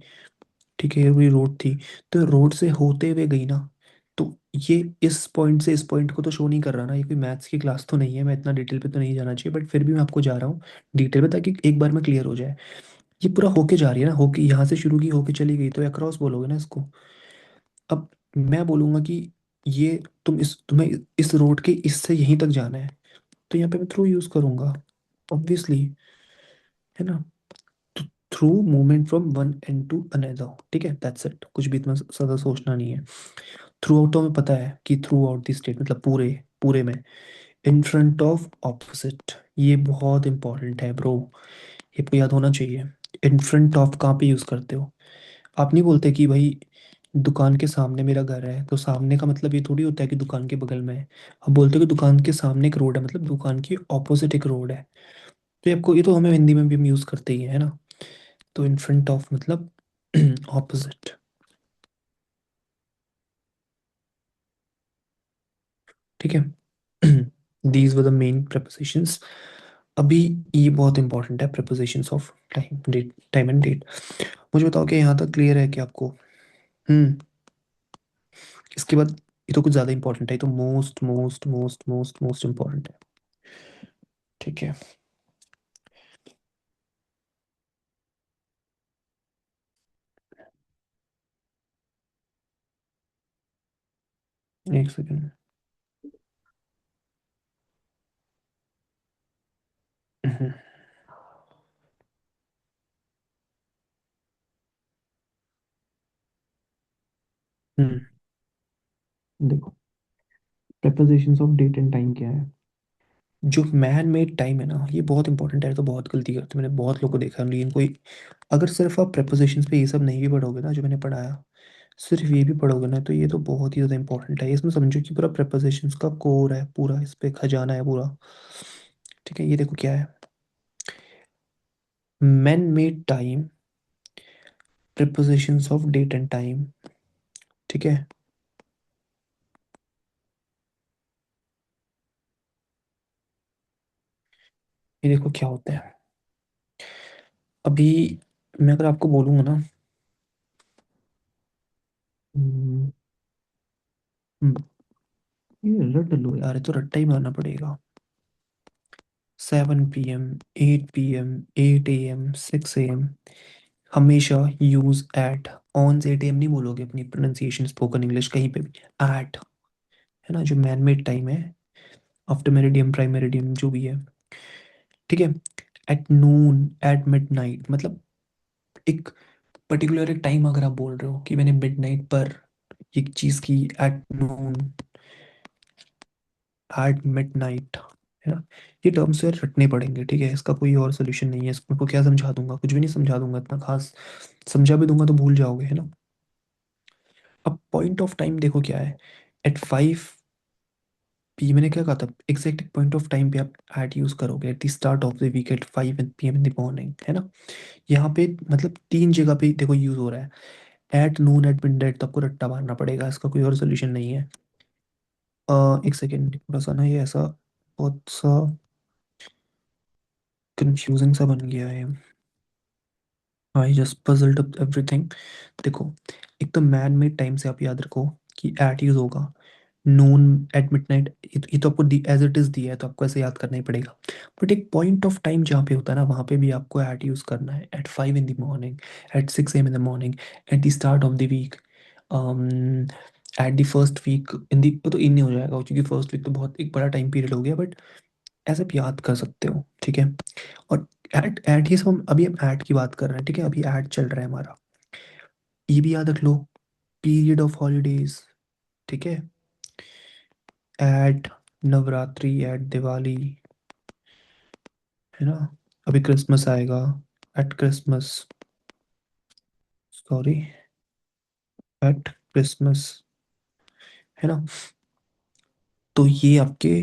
[SPEAKER 1] ठीक है, ये पूरी रोड थी, तो रोड से होते हुए गई ना। तो ये इस पॉइंट से इस पॉइंट को तो शो नहीं कर रहा ना, ये कोई मैथ्स की क्लास तो नहीं है, मैं इतना डिटेल पे तो नहीं जाना चाहिए, बट फिर भी मैं आपको जा रहा हूँ डिटेल पे, ताकि एक बार में क्लियर हो जाए। ये पूरा होके जा रही है ना, होके यहाँ से शुरू की होके चली गई, तो अक्रॉस बोलोगे ना इसको। अब मैं बोलूंगा कि ये तुम्हें इस रोड के इससे यहीं तक जाना है, तो यहाँ पे मैं थ्रू यूज करूंगा, ऑब्वियसली, है ना? Through movement from one and to another, ठीक है, दैट्स इट, कुछ भी इतना ज़्यादा सोचना नहीं है। थ्रू आउट तो हमें पता है कि थ्रू आउट दी स्टेट मतलब पूरे, पूरे में। इन फ्रंट ऑफ ऑपोजिट, ये बहुत इंपॉर्टेंट है ब्रो, ये आपको याद होना चाहिए। इन फ्रंट ऑफ कहाँ पे यूज़ करते हो? आप नहीं बोलते कि भाई दुकान के सामने मेरा घर है, तो सामने का मतलब ये थोड़ी होता है कि दुकान के बगल में है। आप बोलते हो कि दुकान के सामने एक रोड है, मतलब दुकान की ऑपोजिट एक रोड है। तो ये तो हमें हिंदी में भी हम यूज़ करते ही है ना। तो इन फ्रंट ऑफ मतलब ऑपोजिट, ठीक है। These were the main prepositions। अभी ये बहुत इंपॉर्टेंट है, prepositions of time, date, time and date. मुझे बताओ कि यहाँ तक क्लियर है कि आपको? हम्म। इसके बाद ये तो कुछ ज़्यादा इंपॉर्टेंट है, ये तो most most most most most important है, ठीक है। एक सेकेंड। हम्म। हम्म, देखो prepositions of date and time क्या है? जो मैन मेड टाइम है ना, ये बहुत इंपॉर्टेंट है, तो बहुत गलती करते हैं, मैंने बहुत लोगों को देखा है इनको अगर सिर्फ आप prepositions पे ये सब नहीं भी पढ़ोगे ना जो मैंने पढ़ाया, सिर्फ ये भी पढ़ोगे ना, तो ये तो बहुत ही ज़्यादा इंपॉर्टेंट है। इसमें समझो कि पूरा prepositions का कोर है, पूरा इस पे खजाना है पूरा, ठीक है। ये देखो क्या है, man made time, prepositions of date and time, ठीक है। ये देखो क्या होता है। अभी मैं अगर आपको बोलूँगा ना, हम्म, हम्म, ये रट लो यार, ये तो रट्टा ही मारना पड़ेगा। 7 PM, 8 PM, 8 AM, 6 AM, हमेशा यूज एट। ऑन से 8 AM नहीं बोलोगे अपनी प्रोनाउंसिएशन स्पोकन इंग्लिश कहीं पे भी, एट, है ना, जो मैन मेड टाइम है, आफ्टर मेरिडियम, प्राइम मेरिडियम, जो भी है, ठीक है। एट नून, एट मिडनाइट, मतलब एक पर्टिकुलर एक टाइम अगर आप बोल रहे हो कि मैंने मिडनाइट पर एक चीज़ की, एट नून, एट मिडनाइट, है ना। ये टर्म्स यार रटने पड़ेंगे, ठीक है, इसका कोई और सोल्यूशन नहीं है। इसको क्या समझा दूंगा, कुछ भी नहीं समझा दूंगा इतना खास, समझा भी दूंगा तो भूल जाओगे, है ना। अब पॉइंट ऑफ टाइम देखो क्या है, एट 5 ये मैंने क्या कहा था, एग्जैक्ट पॉइंट ऑफ टाइम पे आप एट यूज करोगे, at the start of the week at 5 PM in the morning, है ना। यहाँ पे मतलब 3 जगह पे देखो यूज हो रहा है, एट नून, एट मिडनाइट, तो आपको रट्टा मारना पड़ेगा, इसका कोई और सोल्यूशन नहीं है। एक सेकेंड, थोड़ा सा ना ये ऐसा बहुत सा कंफ्यूजिंग सा बन गया है। I just puzzled up everything. देखो, एक तो मैन मेड टाइम से आप याद रखो कि एट यूज होगा, नून, एट मिडनाइट, ये तो आपको एज इट इज दिया है तो आपको ऐसे याद करना ही पड़ेगा। बट एक पॉइंट ऑफ टाइम जहाँ पे होता है ना, वहाँ पे भी आपको एट यूज करना है, at 5 in the morning, at 6 AM in the morning, at the start of the week, at the first week in the, तो इन नहीं हो जाएगा क्योंकि फर्स्ट वीक तो बहुत एक बड़ा टाइम पीरियड हो गया, बट ऐसे आप याद कर सकते हो, ठीक है। और एट एट ही सब अभी हम एट की बात कर रहे हैं, ठीक है, अभी एट चल रहा है हमारा, ये भी याद रख लो, पीरियड ऑफ हॉलीडेज, ठीक है, एट नवरात्रि, एट दिवाली, है ना। अभी क्रिसमस आएगा, eight Christmas, sorry, eight Christmas, है ना। तो ये आपके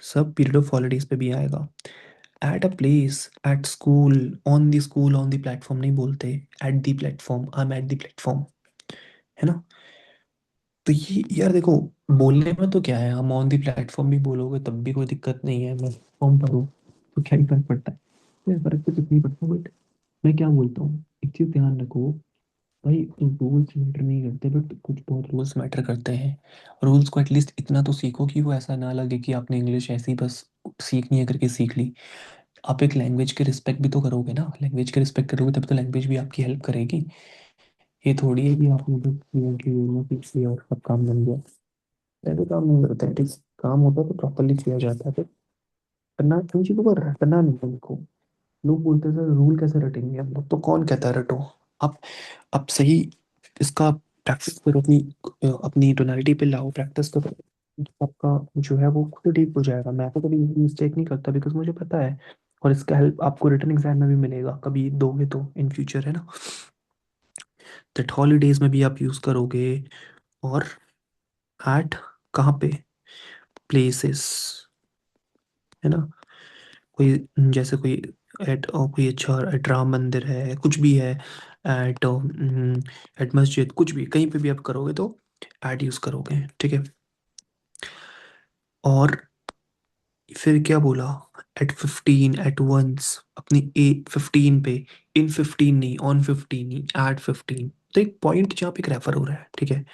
[SPEAKER 1] सब पीरियड ऑफ हॉलीडेज पे भी आएगा। At a place, at school, on the school, on the platform नहीं बोलते, at the platform, I am at the platform, है ना। तो ये यार देखो, बोलने में तो क्या है, हम ऑन द प्लेटफॉर्म भी बोलोगे तब भी कोई दिक्कत नहीं है, मैं फॉर्म पर हूँ, तो क्या ही फर्क पड़ता है। कोई फर्क तो कुछ नहीं पड़ता, बट मैं क्या बोलता हूँ, एक चीज़ ध्यान रखो भाई, रूल्स मैटर नहीं करते बट कुछ बहुत रूल्स मैटर करते हैं। रूल्स को एटलीस्ट इतना तो सीखो कि वो ऐसा ना लगे कि आपने इंग्लिश ऐसे ही बस सीखनी है करके सीख ली। आप एक लैंग्वेज के रिस्पेक्ट भी तो करोगे ना, लैंग्वेज के रिस्पेक्ट करोगे तब तो लैंग्वेज भी आपकी हेल्प करेगी। ये थोड़ी है कि आपने बस फ्लुएंटली बोलना सीख लिया और सब काम बन गया, ऐसे काम नहीं करते हैं, ठीक। काम होता है तो प्रॉपरली किया जाता है, तो करना इन चीज़ों को रटना नहीं है उनको। लोग बोलते हैं सर रूल कैसे रटेंगे हम लोग, तो कौन कहता है रटो। आप आप सही इसका प्रैक्टिस करो, अपनी अपनी टोनालिटी पे लाओ, प्रैक्टिस करो, तो आपका जो है वो खुद ठीक हो जाएगा। मैं तो कभी मिस्टेक नहीं करता बिकॉज मुझे पता है, और इसका हेल्प आपको रिटर्न एग्जाम में भी मिलेगा, कभी दोगे तो इन फ्यूचर, है ना। दैट हॉलीडेज में भी आप यूज़ करोगे, और एट कहाँ पे, प्लेसेस, है ना। कोई जैसे कोई एट कोई अच्छा एट राम मंदिर है, कुछ भी है, एट एट मस्जिद, कुछ भी कहीं पे भी आप करोगे तो एट यूज़ करोगे, ठीक है। और फिर क्या बोला, एट 15, एट वंस, अपनी ए 15 पे, इन 15 नहीं, ऑन 15 नहीं, एट 15, तो एक पॉइंट जहाँ पे एक रेफर हो रहा है, ठीक है।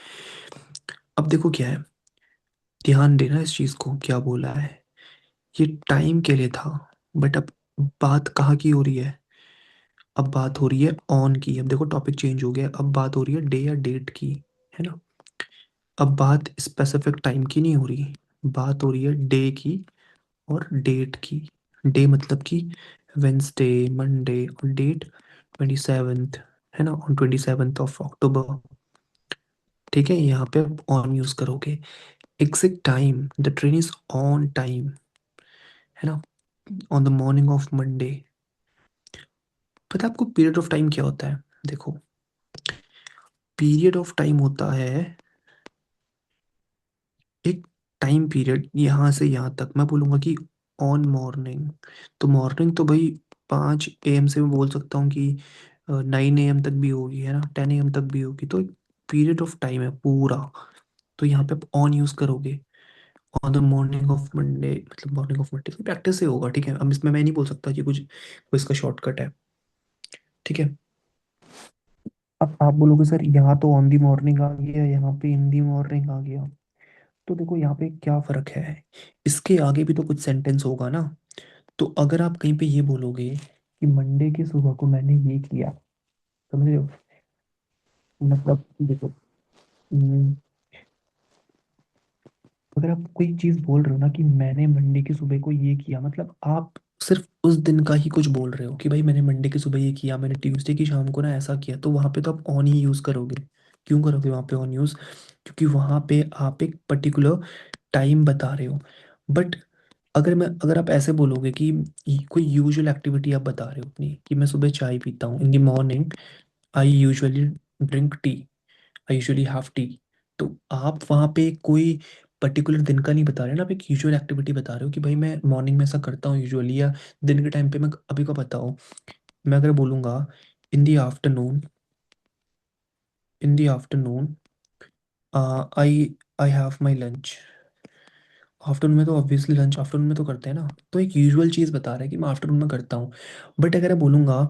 [SPEAKER 1] अब देखो क्या है, ध्यान देना इस चीज़ को, क्या बोला है, ये टाइम के लिए था, बट अब बात कहाँ की हो रही है, अब बात हो रही है ऑन की। अब देखो टॉपिक चेंज हो गया, अब बात हो रही है डे या डेट की, है ना। अब बात स्पेसिफिक टाइम की नहीं हो रही, बात हो रही है डे की और डेट की। डे मतलब कि वेंसडे, मंडे, और डेट 27th, है ना, ऑन 27th of October, ठीक है। यहाँ पे आप ऑन यूज करोगे, exact time, the train is on time, है ना, on the morning of Monday. पता है आपको पीरियड ऑफ टाइम क्या होता है, देखो, पीरियड ऑफ टाइम होता है एक टाइम पीरियड यहाँ से यहाँ तक, मैं बोलूँगा कि ऑन मॉर्निंग, तो मॉर्निंग तो भाई 5 AM से मैं बोल सकता हूँ कि 9 AM तक भी होगी, है ना, 10 AM तक भी होगी, तो एक पीरियड ऑफ टाइम है पूरा। तो यहाँ पे आप ऑन यूज़ करोगे, on the morning of Monday, मतलब मॉर्निंग ऑफ मंडे, प्रैक्टिस से होगा, ठीक है। अब इसमें मैं नहीं बोल सकता कि कुछ कोई इसका शॉर्टकट है, ठीक है। अब आप बोलोगे सर यहाँ तो ऑन दी मॉर्निंग आ गया, यहाँ पे इन दी मॉर्निंग आ गया, तो देखो यहाँ पे क्या फर्क है, इसके आगे भी तो कुछ सेंटेंस होगा ना। तो अगर आप कहीं पे ये बोलोगे कि मंडे की सुबह को मैंने ये किया, समझ रहे हो, मतलब देखो, हम्म, अगर आप कोई चीज बोल रहे हो ना कि मैंने मंडे की सुबह को ये किया, मतलब आप सिर्फ उस दिन का ही कुछ बोल रहे हो कि भाई मैंने मंडे की सुबह ये किया, मैंने ट्यूसडे की शाम को ना ऐसा किया, तो वहां पे तो आप ऑन ही यूज करोगे। क्यों करोगे वहां पे ऑन यूज, क्योंकि वहां पे आप एक पर्टिकुलर टाइम बता रहे हो। बट अगर आप ऐसे बोलोगे कि कोई यूजुअल एक्टिविटी आप बता रहे हो अपनी, कि मैं सुबह चाय पीता हूँ, इन the morning I usually drink tea, I usually have T, तो आप वहाँ पे कोई पर्टिकुलर दिन का नहीं बता रहे ना, आप एक यूजुअल एक्टिविटी बता रहे हो कि भाई मैं मॉर्निंग में ऐसा करता हूँ यूजुअली, या दिन के टाइम पे मैं अभी का बताओ। मैं अगर बोलूँगा in the afternoon, in the afternoon I I have my lunch. Afternoon में तो ऑब्वियसली लंच आफ्टरनून में तो करते हैं ना, तो एक यूजुअल चीज़ बता रहा है कि मैं आफ्टरनून में करता हूँ। बट अगर मैं बोलूँगा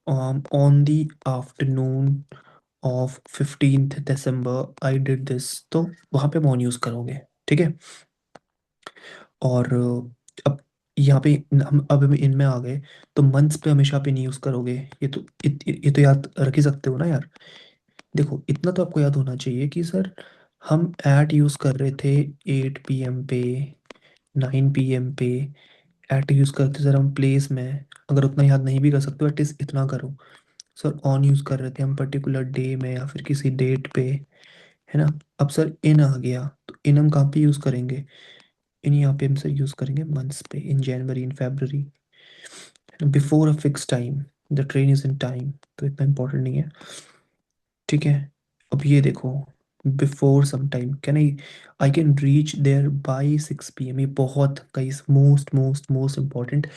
[SPEAKER 1] on the afternoon of 15th December I did this, तो वहाँ पे मॉन यूज़ करोगे। ठीक है। और अब यहाँ पे अब इनमें आ गए, तो मंथ्स पे हमेशा आप इन यूज़ करोगे। ये तो ये तो याद रख ही सकते हो ना यार। देखो इतना तो आपको याद होना चाहिए कि सर हम एट यूज़ कर रहे थे 8 PM पे, 9 PM पे। एट यूज़ करते सर हम प्लेस में, अगर उतना याद नहीं भी कर सकते हो एटलीस्ट इतना करो। सर ऑन यूज़ कर रहे थे हम पर्टिकुलर डे में या फिर किसी डेट पे, है ना। अब सर इन आ गया, तो इन हम कहाँ पे यूज़ करेंगे? इन यहाँ पे हम सर यूज़ करेंगे मंथ्स पे, in January, in February, before a fix time, the train is in time, तो इतना इंपॉर्टेंट नहीं है। ठीक है। अब ये देखो, before some time can I can reach there by 6 PM, ये बहुत कई मोस्ट मोस्ट मोस्ट इंपॉर्टेंट।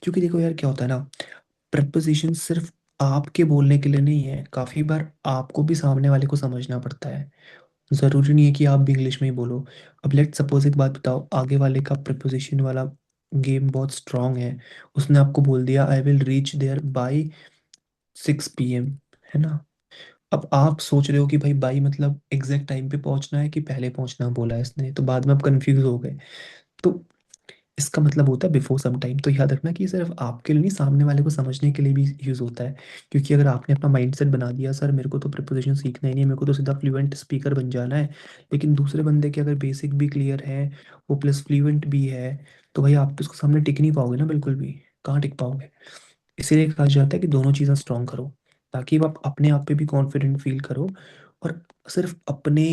[SPEAKER 1] क्योंकि देखो यार क्या होता है ना, प्रपोजिशन सिर्फ आपके बोलने के लिए नहीं है, काफ़ी बार आपको भी सामने वाले को समझना पड़ता है। ज़रूरी नहीं है कि आप भी इंग्लिश में ही बोलो। अब लेट सपोज एक बात बताओ, आगे वाले का प्रपोजिशन वाला गेम बहुत स्ट्रांग है, उसने आपको बोल दिया I will reach there by 6 PM, है ना। अब आप सोच रहे हो कि भाई बाई मतलब एग्जैक्ट टाइम पे पहुंचना है कि पहले पहुंचना बोला है इसने, तो बाद में आप कंफ्यूज हो गए। तो इसका मतलब होता है बिफोर सम टाइम। तो याद रखना कि ये सिर्फ आपके लिए नहीं, सामने वाले को समझने के लिए भी यूज़ होता है। क्योंकि अगर आपने अपना माइंडसेट बना दिया सर मेरे को तो प्रिपोजिशन सीखना ही नहीं है, मेरे को तो सीधा फ्लुएंट स्पीकर बन जाना है, लेकिन दूसरे बंदे के अगर बेसिक भी क्लियर है, वो प्लस फ्लुएंट भी है, तो भाई आप तो उसके सामने टिक नहीं पाओगे ना, बिल्कुल भी। कहाँ टिक पाओगे? इसीलिए कहा जाता है कि दोनों चीज़ें स्ट्रॉन्ग करो, ताकि आप अपने आप पे भी कॉन्फिडेंट फील करो, और सिर्फ अपने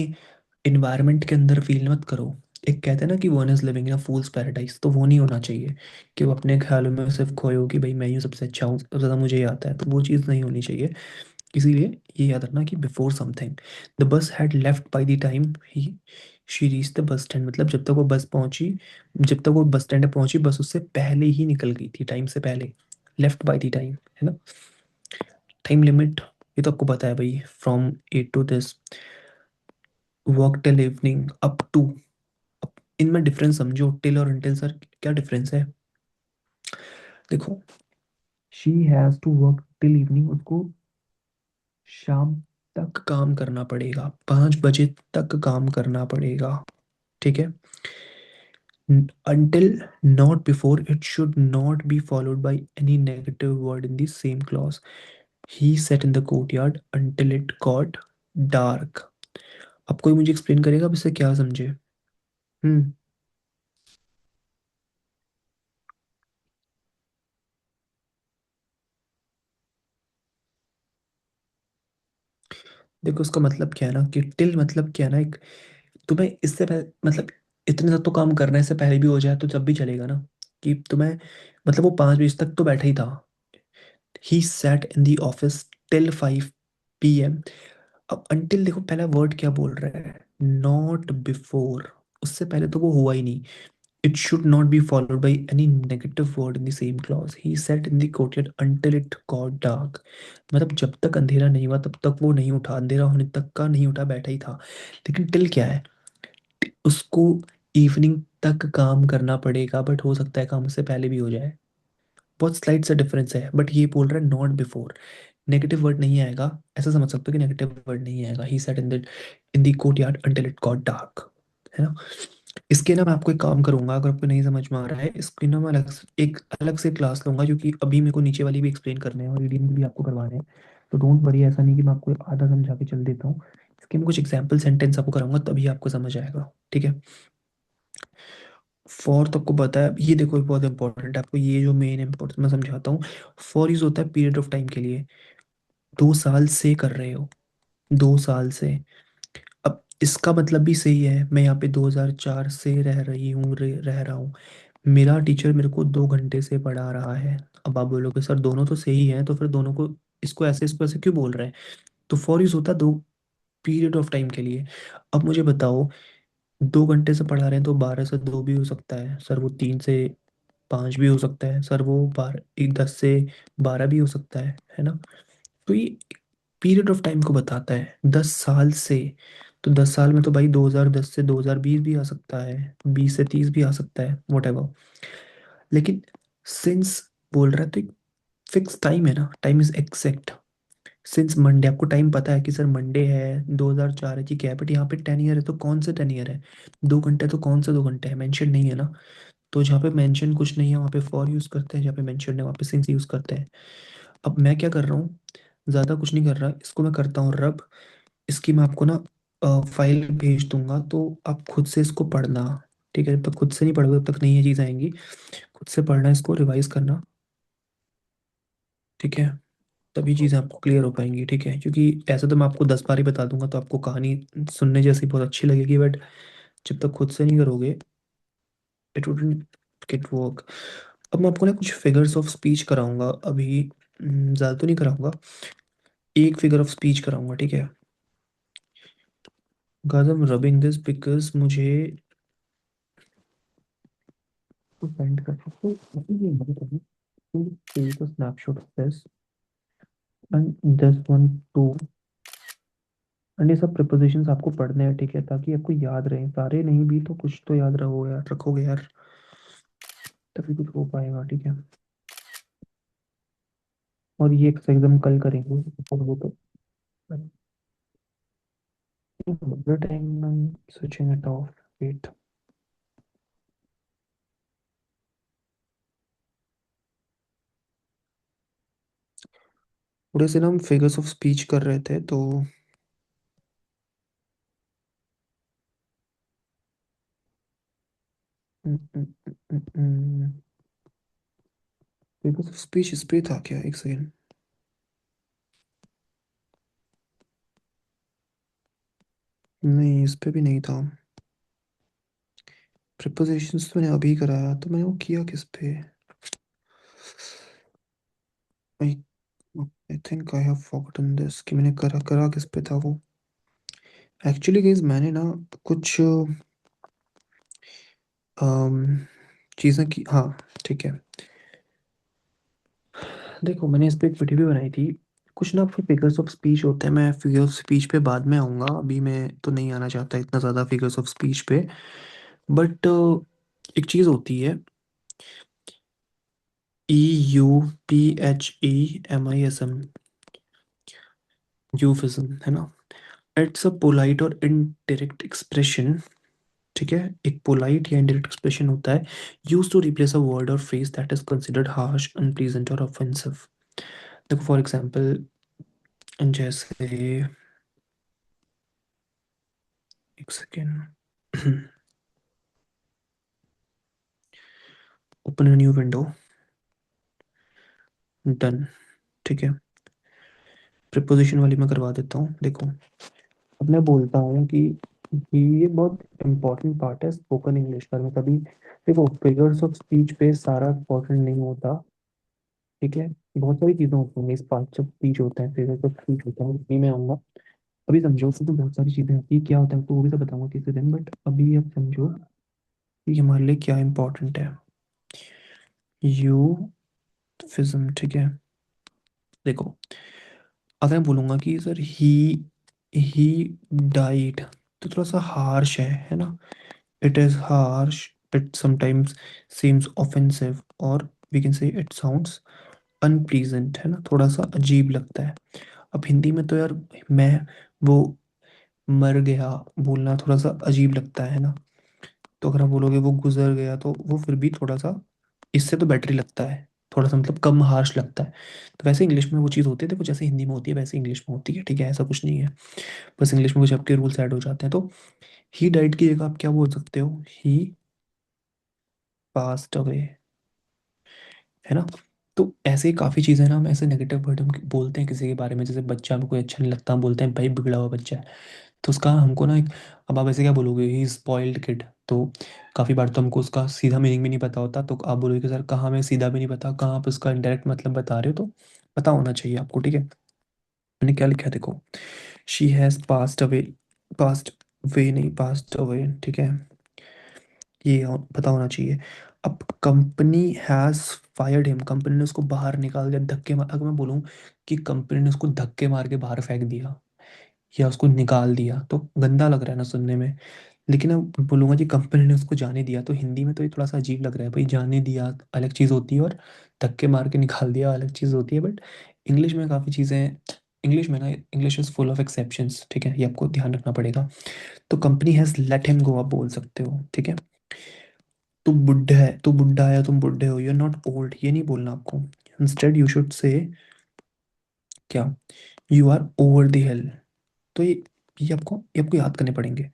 [SPEAKER 1] इन्वायरमेंट के अंदर फील मत करो। एक कहते हैं ना कि one is living in a fools paradise, तो वो नहीं होना चाहिए कि वो अपने ख्यालों में सिर्फ खोए हो कि भाई मैं ही सबसे अच्छा हूँ, सबसे ज़्यादा मुझे ही आता है, तो वो चीज़ नहीं होनी चाहिए। इसीलिए ये याद रखना कि before something, the bus had left by the time he she reach the bus stand, मतलब जब तक वो बस पहुंची, जब तक वो बस स्टैंड पे पहुंची बस उससे पहले ही निकल गई थी, टाइम से पहले। लेफ्ट बाय द टाइम, है ना। टाइम लिमिट, ये तो आपको पता है भाई, from 8 to this, work till evening up to. इनमें डिफरेंस समझो, टिल और अनटिल सर क्या डिफरेंस है। देखो, she has to work till evening, उसको शाम तक काम करना पड़ेगा, 5 बजे तक काम करना पड़ेगा। ठीक है। Until, not before, it should not be followed by any negative word in the same clause. He sat in the courtyard until it got dark. अब कोई मुझे एक्सप्लेन करेगा अब इससे क्या समझे? हम्म। देखो उसका मतलब क्या है ना, कि टिल मतलब क्या है ना, एक तुम्हें इससे पहले मतलब इतने तक तो काम करना है, इससे पहले भी हो जाए तो जब भी चलेगा ना, कि तुम्हें मतलब वो 5 बजे तक तो बैठा ही था। He sat in the office till 5 PM। अब अनटिल देखो पहला वर्ड क्या बोल रहा है, नॉट बिफोर, उससे पहले तो वो हुआ ही नहीं। It should not be followed by any negative word in the same clause. He sat in the courtyard until it got dark, मतलब जब तक अंधेरा नहीं हुआ तब तक वो नहीं उठा, अंधेरा होने तक का नहीं उठा, बैठा ही था। लेकिन टिल क्या है, उसको इवनिंग तक काम करना पड़ेगा, बट हो सकता है काम उससे पहले भी हो जाए। बहुत स्लाइट सा डिफरेंस है, बट ये बोल रहा है नॉट बिफोर, नेगेटिव वर्ड नहीं आएगा। ऐसा समझ सकते हो कि नेगेटिव वर्ड नहीं आएगा। He sat in the courtyard until it got dark, है ना। इसके ना मैं आपको एक काम करूंगा, अगर आपको नहीं समझ में आ रहा है इसकी ना मैं एक अलग से क्लास लूंगा, क्योंकि अभी मेरे को नीचे वाली भी एक्सप्लेन करने हैं और रीडिंग भी आपको करवाने हैं। तो डोंट वरी, ऐसा नहीं कि मैं आपको आधा समझा के चल देता हूँ। इसके मैं कुछ एग्जाम्पल सेंटेंस आपको कराऊंगा तभी आपको समझ आएगा। ठीक है। फॉर तो आपको पता है, ये देखो बहुत इंपॉर्टेंट है, आपको ये जो मेन इंपॉर्टेंट मैं समझाता हूँ। फॉर यूज होता है पीरियड ऑफ टाइम के लिए, 2 साल से कर रहे हो, 2 साल से। अब इसका मतलब भी सही है, मैं यहाँ पे 2004 से रह रही हूँ, रह रहा हूँ। मेरा टीचर मेरे को 2 घंटे से पढ़ा रहा है। अब आप बोलोगे सर दोनों तो सही है, तो फिर दोनों को इसको ऐसे क्यों बोल रहे हैं? तो फॉर यूज होता है दो पीरियड ऑफ टाइम के लिए। अब मुझे बताओ, 2 घंटे से पढ़ा रहे हैं तो 12 से 2 भी हो सकता है सर, वो 3 से 5 भी हो सकता है सर, वो 10 से 12 भी हो सकता है ना। तो ये पीरियड ऑफ टाइम को बताता है 10 साल से। तो 10 साल में तो भाई 2010 से 2020 भी आ सकता है, 20 से 30 भी आ सकता है, वट एवर। लेकिन सिंस बोल रहा है तो एक फिक्स टाइम है ना, time is exact. Since Monday, आपको टाइम पता है कि सर मंडे है, 2004 है, ठीक है, बट यहाँ पे 10 ईयर है तो कौन से 10 ईयर है, 2 घंटे तो कौन से 2 घंटे है, मेंशन नहीं है ना। तो जहाँ पे मेंशन कुछ नहीं है वहाँ पे फॉर यूज़ करते हैं, जहाँ पे मेंशन है वहाँ पे सिंस यूज़ करते हैं। अब मैं क्या कर रहा हूँ, ज़्यादा कुछ नहीं कर रहा, इसको मैं करता हूँ रब। इसकी मैं आपको ना फाइल भेज दूंगा, तो आप खुद से इसको पढ़ना। ठीक है, जब तक खुद से नहीं पढ़ोगे तब तक नहीं ये चीज़ आएंगी। खुद से पढ़ना, इसको रिवाइज करना। ठीक है, तभी चीज़ें आपको क्लियर हो पाएंगी। ठीक है, क्योंकि ऐसे तो मैं आपको 10 बार ही बता दूंगा तो आपको कहानी सुनने जैसी बहुत अच्छी लगेगी, बट जब तक खुद से नहीं करोगे इट वुडंट गेट वर्क। अब मैं आपको ना कुछ फिगर्स ऑफ स्पीच कराऊंगा अभी, ज़्यादा तो नहीं कराऊंगा, एक फिगर ऑफ स्पीच कराऊंगा, ठीक है। Guys I am rubbing this because मुझे तो फाइंड कर सकते हो ये मदद करनी to take a snapshot of this and this one too। And ये सब प्रिपोजिशंस आपको पढ़ने हैं, ठीक है, ताकि आपको याद रहे, सारे नहीं भी तो कुछ तो याद रहो यार, रखोगे यार, तभी कुछ हो पाएगा, ठीक है। और ये एक्सरसाइज हम कल करेंगे, और वो तो time switching it off, wait. थोड़े से ना हम फिगर्स ऑफ स्पीच कर रहे थे तो फिगर्स ऑफ स्पीच इस पे था क्या, एक सेकेंड। नहीं, इस पे भी नहीं था। प्रिपोजिशंस तो मैंने अभी कराया, तो मैंने वो किया किस पे, I I think I have forgotten this, कि मैंने करा करा किस पे था वो। एक्चुअली गाइस मैंने ना कुछ चीज़ें की, हाँ ठीक है। देखो मैंने इस पे एक वीडियो भी बनाई थी, कुछ ना फिगर्स ऑफ स्पीच होते हैं, मैं फिगर ऑफ स्पीच पे बाद में आऊँगा, अभी मैं तो नहीं आना चाहता इतना ज़्यादा फिगर्स ऑफ स्पीच पे। बट एक चीज़ होती है, EUPHEMISM, यूफिज्म है ना। इट्स अ पोलाइट और इनडायरेक्ट एक्सप्रेशन, ठीक है, एक पोलाइट या इनडायरेक्ट एक्सप्रेशन होता है use to replace a word और phrase that is considered harsh, unpleasant और ऑफेंसिव। देखो फॉर एग्जांपल, जैसे एक second, open a new window, done, ठीक है। प्रिपोजिशन वाली मैं करवा देता हूँ, देखो। अब मैं बोलता हूँ कि ये बहुत इंपॉर्टेंट पार्ट है स्पोकन इंग्लिश का, मैं कभी, देखो फिगर्स ऑफ स्पीच पे सारा इंपॉर्टेंट नहीं होता, ठीक है। बहुत सारी चीज़ें होती हैं इस पार्ट, जब स्पीच होता है, फिगर्स ऑफ स्पीच होता है, उसी में आऊँगा। अभी समझो, उसमें तो बहुत सारी चीज़ें होती है, क्या होता है तो वो भी तो बताऊंगा किसी दिन, बट अभी आप समझो कि हमारे लिए क्या इंपॉर्टेंट है। यूफिज्म, ठीक है। देखो, अगर मैं बोलूँगा कि सर ही डाइड, तो थोड़ा सा हार्श है ना। It is harsh, it sometimes seems offensive, और we can say it sounds unpleasant, है ना, थोड़ा सा अजीब लगता है। अब हिंदी में तो यार, मैं वो मर गया बोलना थोड़ा सा अजीब लगता है ना। तो अगर आप बोलोगे वो गुजर गया, तो वो फिर भी थोड़ा सा, इससे तो बेटर ही लगता है, थोड़ा सा मतलब कम हार्श लगता है। तो वैसे इंग्लिश में वो चीज़ होती है, देखो जैसे हिंदी में होती है वैसे इंग्लिश में होती है, ठीक है, ऐसा कुछ नहीं है। बस इंग्लिश में कुछ आपके रूल्स ऐड हो जाते हैं। तो ही डाइट की जगह आप क्या बोल सकते हो, ही पास्ट अवे, है ना। तो ऐसे काफ़ी चीज़ें ना, हम ऐसे नेगेटिव वर्ड हम बोलते हैं किसी के बारे में, जैसे बच्चा हमको कोई अच्छा नहीं लगता, हम बोलते हैं भाई बिगड़ा हुआ बच्चा है। तो उसका हमको ना एक, अब आप ऐसे क्या बोलोगे, ही स्पॉइल्ड किड, तो काफ़ी बार तो हमको उसका सीधा मीनिंग भी नहीं पता होता, तो आप बोलोगे कि सर कहाँ हमें सीधा भी नहीं पता, कहाँ आप उसका इनडायरेक्ट मतलब बता रहे हो, तो पता होना चाहिए आपको, ठीक है। मैंने क्या लिखा है देखो, she has passed away, passed way नहीं, पास्ट अवे, ठीक है, ये पता होना चाहिए। अब company has fired him, company ने उसको बाहर निकाल दिया, धक्के मार, अगर मैं बोलूँ कि कंपनी ने उसको धक्के मार के बाहर फेंक दिया या उसको निकाल दिया तो गंदा लग रहा है ना सुनने में। लेकिन अब बोलूँगा कि कंपनी ने उसको जाने दिया, तो हिंदी में तो ये थोड़ा सा अजीब लग रहा है भाई, जाने दिया अलग चीज़ होती है और धक्के मार के निकाल दिया अलग चीज़ होती है। बट इंग्लिश में काफ़ी चीज़ें, इंग्लिश में ना, English is full of exceptions, ठीक है, ये आपको ध्यान रखना पड़ेगा। तो company has let him go, आप बोल सकते हो, ठीक है। तू बुढ़ा है, तुम बुढ़े हो, यू आर नॉट ओल्ड, ये नहीं बोलना आपको। इंस्टेड यू शुड से क्या, you are over the hill. तो ये आपको याद करने पड़ेंगे।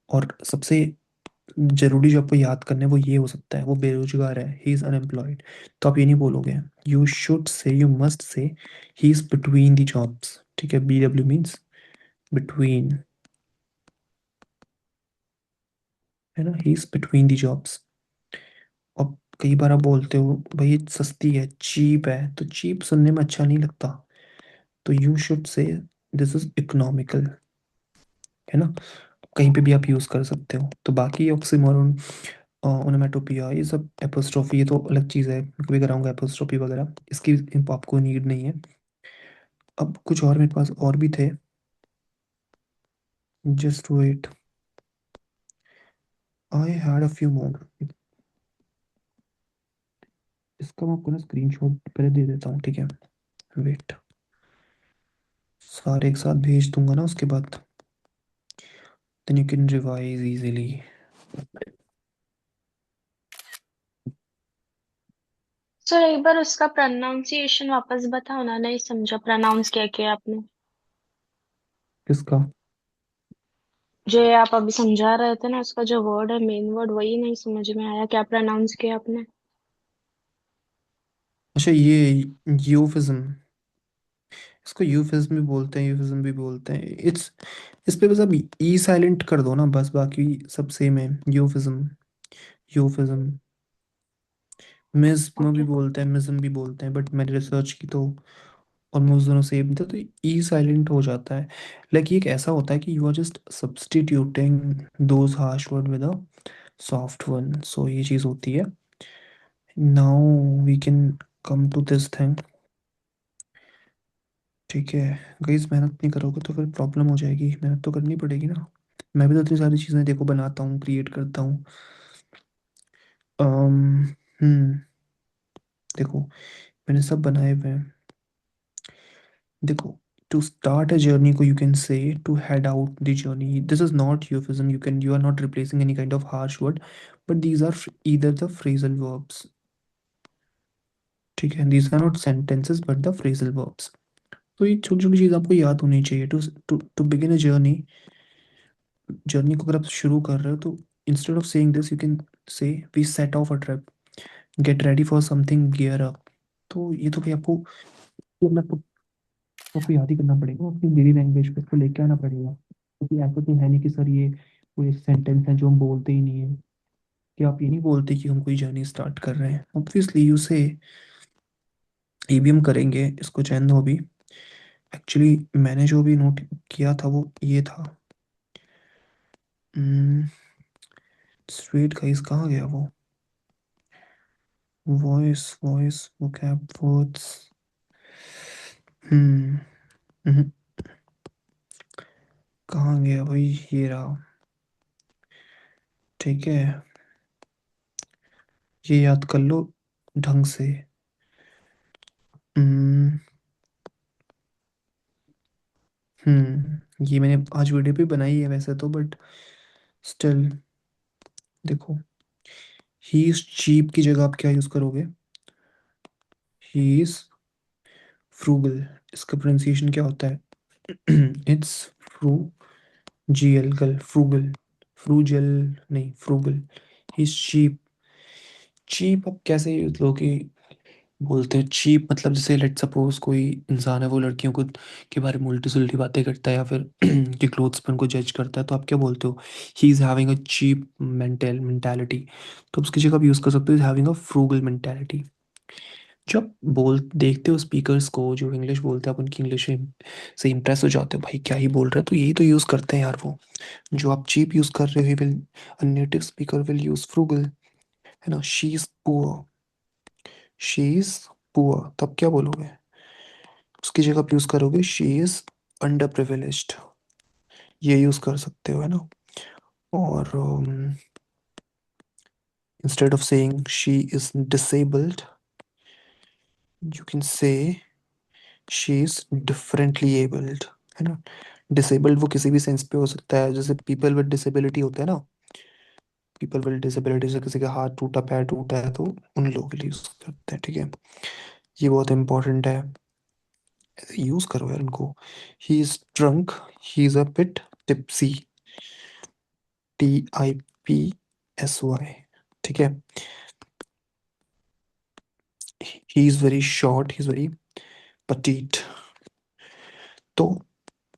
[SPEAKER 1] और सबसे जरूरी जो आपको याद करना है वो ये हो सकता है, वो बेरोजगार है, ही इज अनएम्प्लॉयड। तो आप ये नहीं बोलोगे, यू शुड से, you must say he is between the jobs, ठीक है, BW मीन्स बिटवीन, है ना, he is between the jobs. अब कई बार आप बोलते हो भाई ये सस्ती है, चीप है, तो चीप सुनने में अच्छा नहीं लगता, तो यू शुड से दिस इज इकोनॉमिकल, है ना। कहीं पे भी आप यूज़ कर सकते हो। तो बाकी ऑक्सीमोरन, ओनोमेटोपिया, ये सब एपोस्ट्रोफी, ये तो अलग चीज़ है, मैं कभी कराऊंगा एपोस्ट्रोफी वगैरह, इसकी आपको नीड नहीं है। अब कुछ और मेरे पास और भी थे, just wait, I had a few more. इसका मैं आपको ना स्क्रीनशॉट पहले दे देता हूँ, ठीक है, वेट, सारे एक साथ भेज दूंगा ना उसके बाद, then you can revise easily.
[SPEAKER 3] Sir एक बार उसका प्रोनाउंसिएशन वापस बताओ ना, नहीं समझा प्रोनाउंस क्या किया आपने।
[SPEAKER 1] किसका?
[SPEAKER 3] जो ये आप अभी समझा रहे थे ना, उसका जो वर्ड है मेन वर्ड, वही नहीं समझ में आया, क्या प्रोनाउंस किया आपने।
[SPEAKER 1] अच्छा, ये यूफिज्म, इसको यूफिज्म भी बोलते हैं, यूफिज्म भी बोलते हैं, इस पे बस अब ई साइलेंट कर दो ना बस, बाकी सब सेम है। यूफिज्म, यूफिज्म, मिज्म भी
[SPEAKER 3] ओके।
[SPEAKER 1] बोलते हैं, मिज्म भी बोलते हैं, बट मैंने रिसर्च की तो ऑलमोस्ट दोनों सेम थे, तो ई साइलेंट हो जाता है। लाइक ये एक ऐसा होता है कि you are just substituting those harsh word with a soft one, so ये चीज़ होती है। Now we can come to this thing, ठीक है। गाइस मेहनत नहीं करोगे तो फिर प्रॉब्लम हो जाएगी, मेहनत तो करनी पड़ेगी ना। मैं भी तो इतनी सारी चीज़ें देखो बनाता हूँ, क्रिएट करता हूँ। हम्म, देखो मैंने सब बनाए हुए हैं, देखो, टू स्टार्ट अ जर्नी को you can say to head out the journey, this is not euphemism, you are not replacing any kind of harsh word, but these are either the phrasal verbs, ठीक है, these are not sentences but the phrasal verbs. तो ये छोटी छोटी चीज़ आपको याद होनी चाहिए। To to to begin a journey, journey को अगर आप शुरू कर रहे हो तो instead of saying this you can say we set off a trip, get ready for something, gear up. तो ये तो भाई आपको, ये अपने आपको याद ही करना पड़ेगा, अपनी डेली लैंग्वेज पे इसको लेके आना पड़ेगा, क्योंकि ऐसा तो है नहीं कि सर ये कोई सेंटेंस है जो हम बोलते ही नहीं है। कि आप ये नहीं बोलते कि हम कोई जर्नी स्टार्ट कर रहे हैं, ऑब्वियसली यू से, ये भी हम करेंगे, इसको चैन दो अभी। एक्चुअली मैंने जो भी नोट किया था वो ये था, स्ट्रेट गाइस, कहाँ गया वो, वॉइस वॉइस वोकैब वर्ड्स, हम्म हम्म, कहाँ गया भाई, ये रहा, ठीक है, ये याद कर लो ढंग से। हम्म ये मैंने आज वीडियो पे बनाई है वैसे तो, बट स्टिल देखो, ही इज चीप की जगह आप क्या यूज करोगे, ही इज फ्रूगल, इसका प्रोनाउंसिएशन क्या होता है, इट्स फ्रू GL गल, फ्रूगल, फ्रूजल नहीं, frugal, he is cheap. Cheap आप कैसे लोग बोलते हैं चीप, मतलब जैसे लेट सपोज कोई इंसान है, वो लड़कियों को के बारे में उल्टी सुल्टी बातें करता है या फिर कि क्लोथ्स पर उनको जज करता है, तो आप क्या बोलते हो, he is having a cheap mentality. तो उसकी जगह आप यूज़ कर सकते हो, is having a frugal mentality. जब बोल देखते हो स्पीकर्स को जो इंग्लिश बोलते हैं, आप उनकी इंग्लिश से इम्प्रेस हो जाते हो, भाई क्या ही बोल रहे हैं, तो यही तो यूज़ करते हैं यार वो। जो आप चीप यूज़ कर रहे हो, will a native speaker will use frugal, है ना। She is poor, she is poor, तब क्या बोलोगे? उसकी जगह आप यूज़ करोगे शी इज़ अंडर प्रिविलेज्ड, ये यूज़ कर सकते हो, है ना। और instead of saying she is disabled, you can से शी इज़ डिफरेंटली एबल्ड, है ना। डिसेबल्ड वो किसी भी सेंस पे हो सकता है, जैसे पीपल विद डिसेबिलिटी होते हैं ना, पीपल विद डिसेबिलिटी से किसी का हाथ टूटा, पैर टूटा है, तो उन लोगों के लिए यूज़ करते हैं, ठीक है। ये बहुत इंपॉर्टेंट है, यूज़ करो यार उनको। He is drunk, he is a bit tipsy, TIPSY, ठीक है। He is very short, he is very petite. तो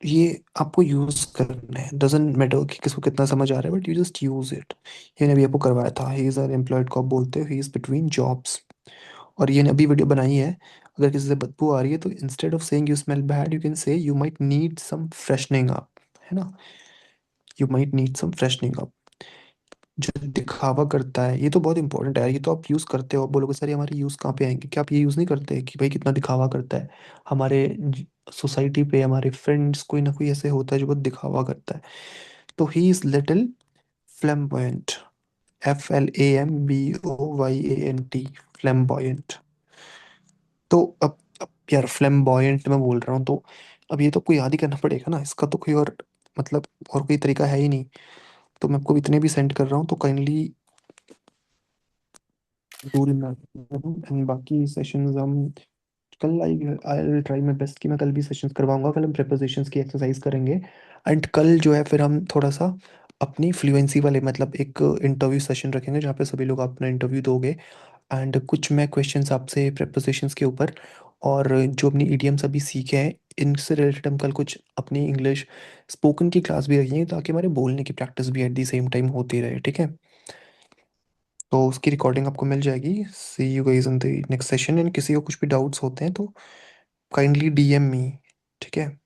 [SPEAKER 1] ये आपको यूज करना है, डजेंट मैटर कि किसको कितना समझ आ रहा है, but you just use it. ये ने अभी आपको करवाया था, ही इज अन एम्प्लॉयड को आप बोलते हो ही इज बिटवीन जॉब्स। और ये ने अभी वीडियो बनाई है, अगर किसी से बदबू आ रही है तो instead of saying you smell bad, you can say you might need some freshening up, है ना। You might need some freshening up. जो दिखावा करता है, ये तो बहुत इंपॉर्टेंट है यार, ये तो आप यूज करते हो, आप बोलोगे सर ये हमारे यूज कहाँ पे आएंगे, क्या आप ये यूज नहीं करते कि भाई कितना दिखावा करता है। हमारे सोसाइटी पे हमारे फ्रेंड्स कोई ना कोई ऐसे होता है जो बहुत दिखावा करता है। तो he is little flamboyant, FLAMBOYANT, flamboyant. तो अब यार फ्लैम्बॉयंट मैं बोल रहा हूँ, तो अब ये तो आपको याद ही करना पड़ेगा ना, इसका तो कोई और मतलब और कोई तरीका है ही नहीं। तो मैं आपको इतने भी सेंड कर रहा हूँ, तो काइंडली डू रिमेम्बर। एंड बाकी सेशंस हम कल, I I will try my best कि मैं कल भी सेशंस करवाऊंगा, कल हम प्रेपोजिशंस की एक्सरसाइज करेंगे। एंड कल जो है फिर हम थोड़ा सा अपनी फ्लुएंसी वाले मतलब एक इंटरव्यू सेशन रखेंगे जहाँ पे सभी लोग अपना इंटरव्यू दोगे। एंड कुछ मैं क्वेश्चंस आपसे प्रेपोजिशंस के ऊपर, और जो अपनी इडियम्स अभी सीखे हैं इनसे रिलेटेड हम कल कुछ अपनी इंग्लिश स्पोकन की क्लास भी रखेंगे, ताकि हमारे बोलने की प्रैक्टिस भी एट दी सेम टाइम होती रहे, ठीक है। तो उसकी रिकॉर्डिंग आपको मिल जाएगी। See you guys in the next session, and किसी को कुछ भी डाउट्स होते हैं तो काइंडली DM मी, ठीक है।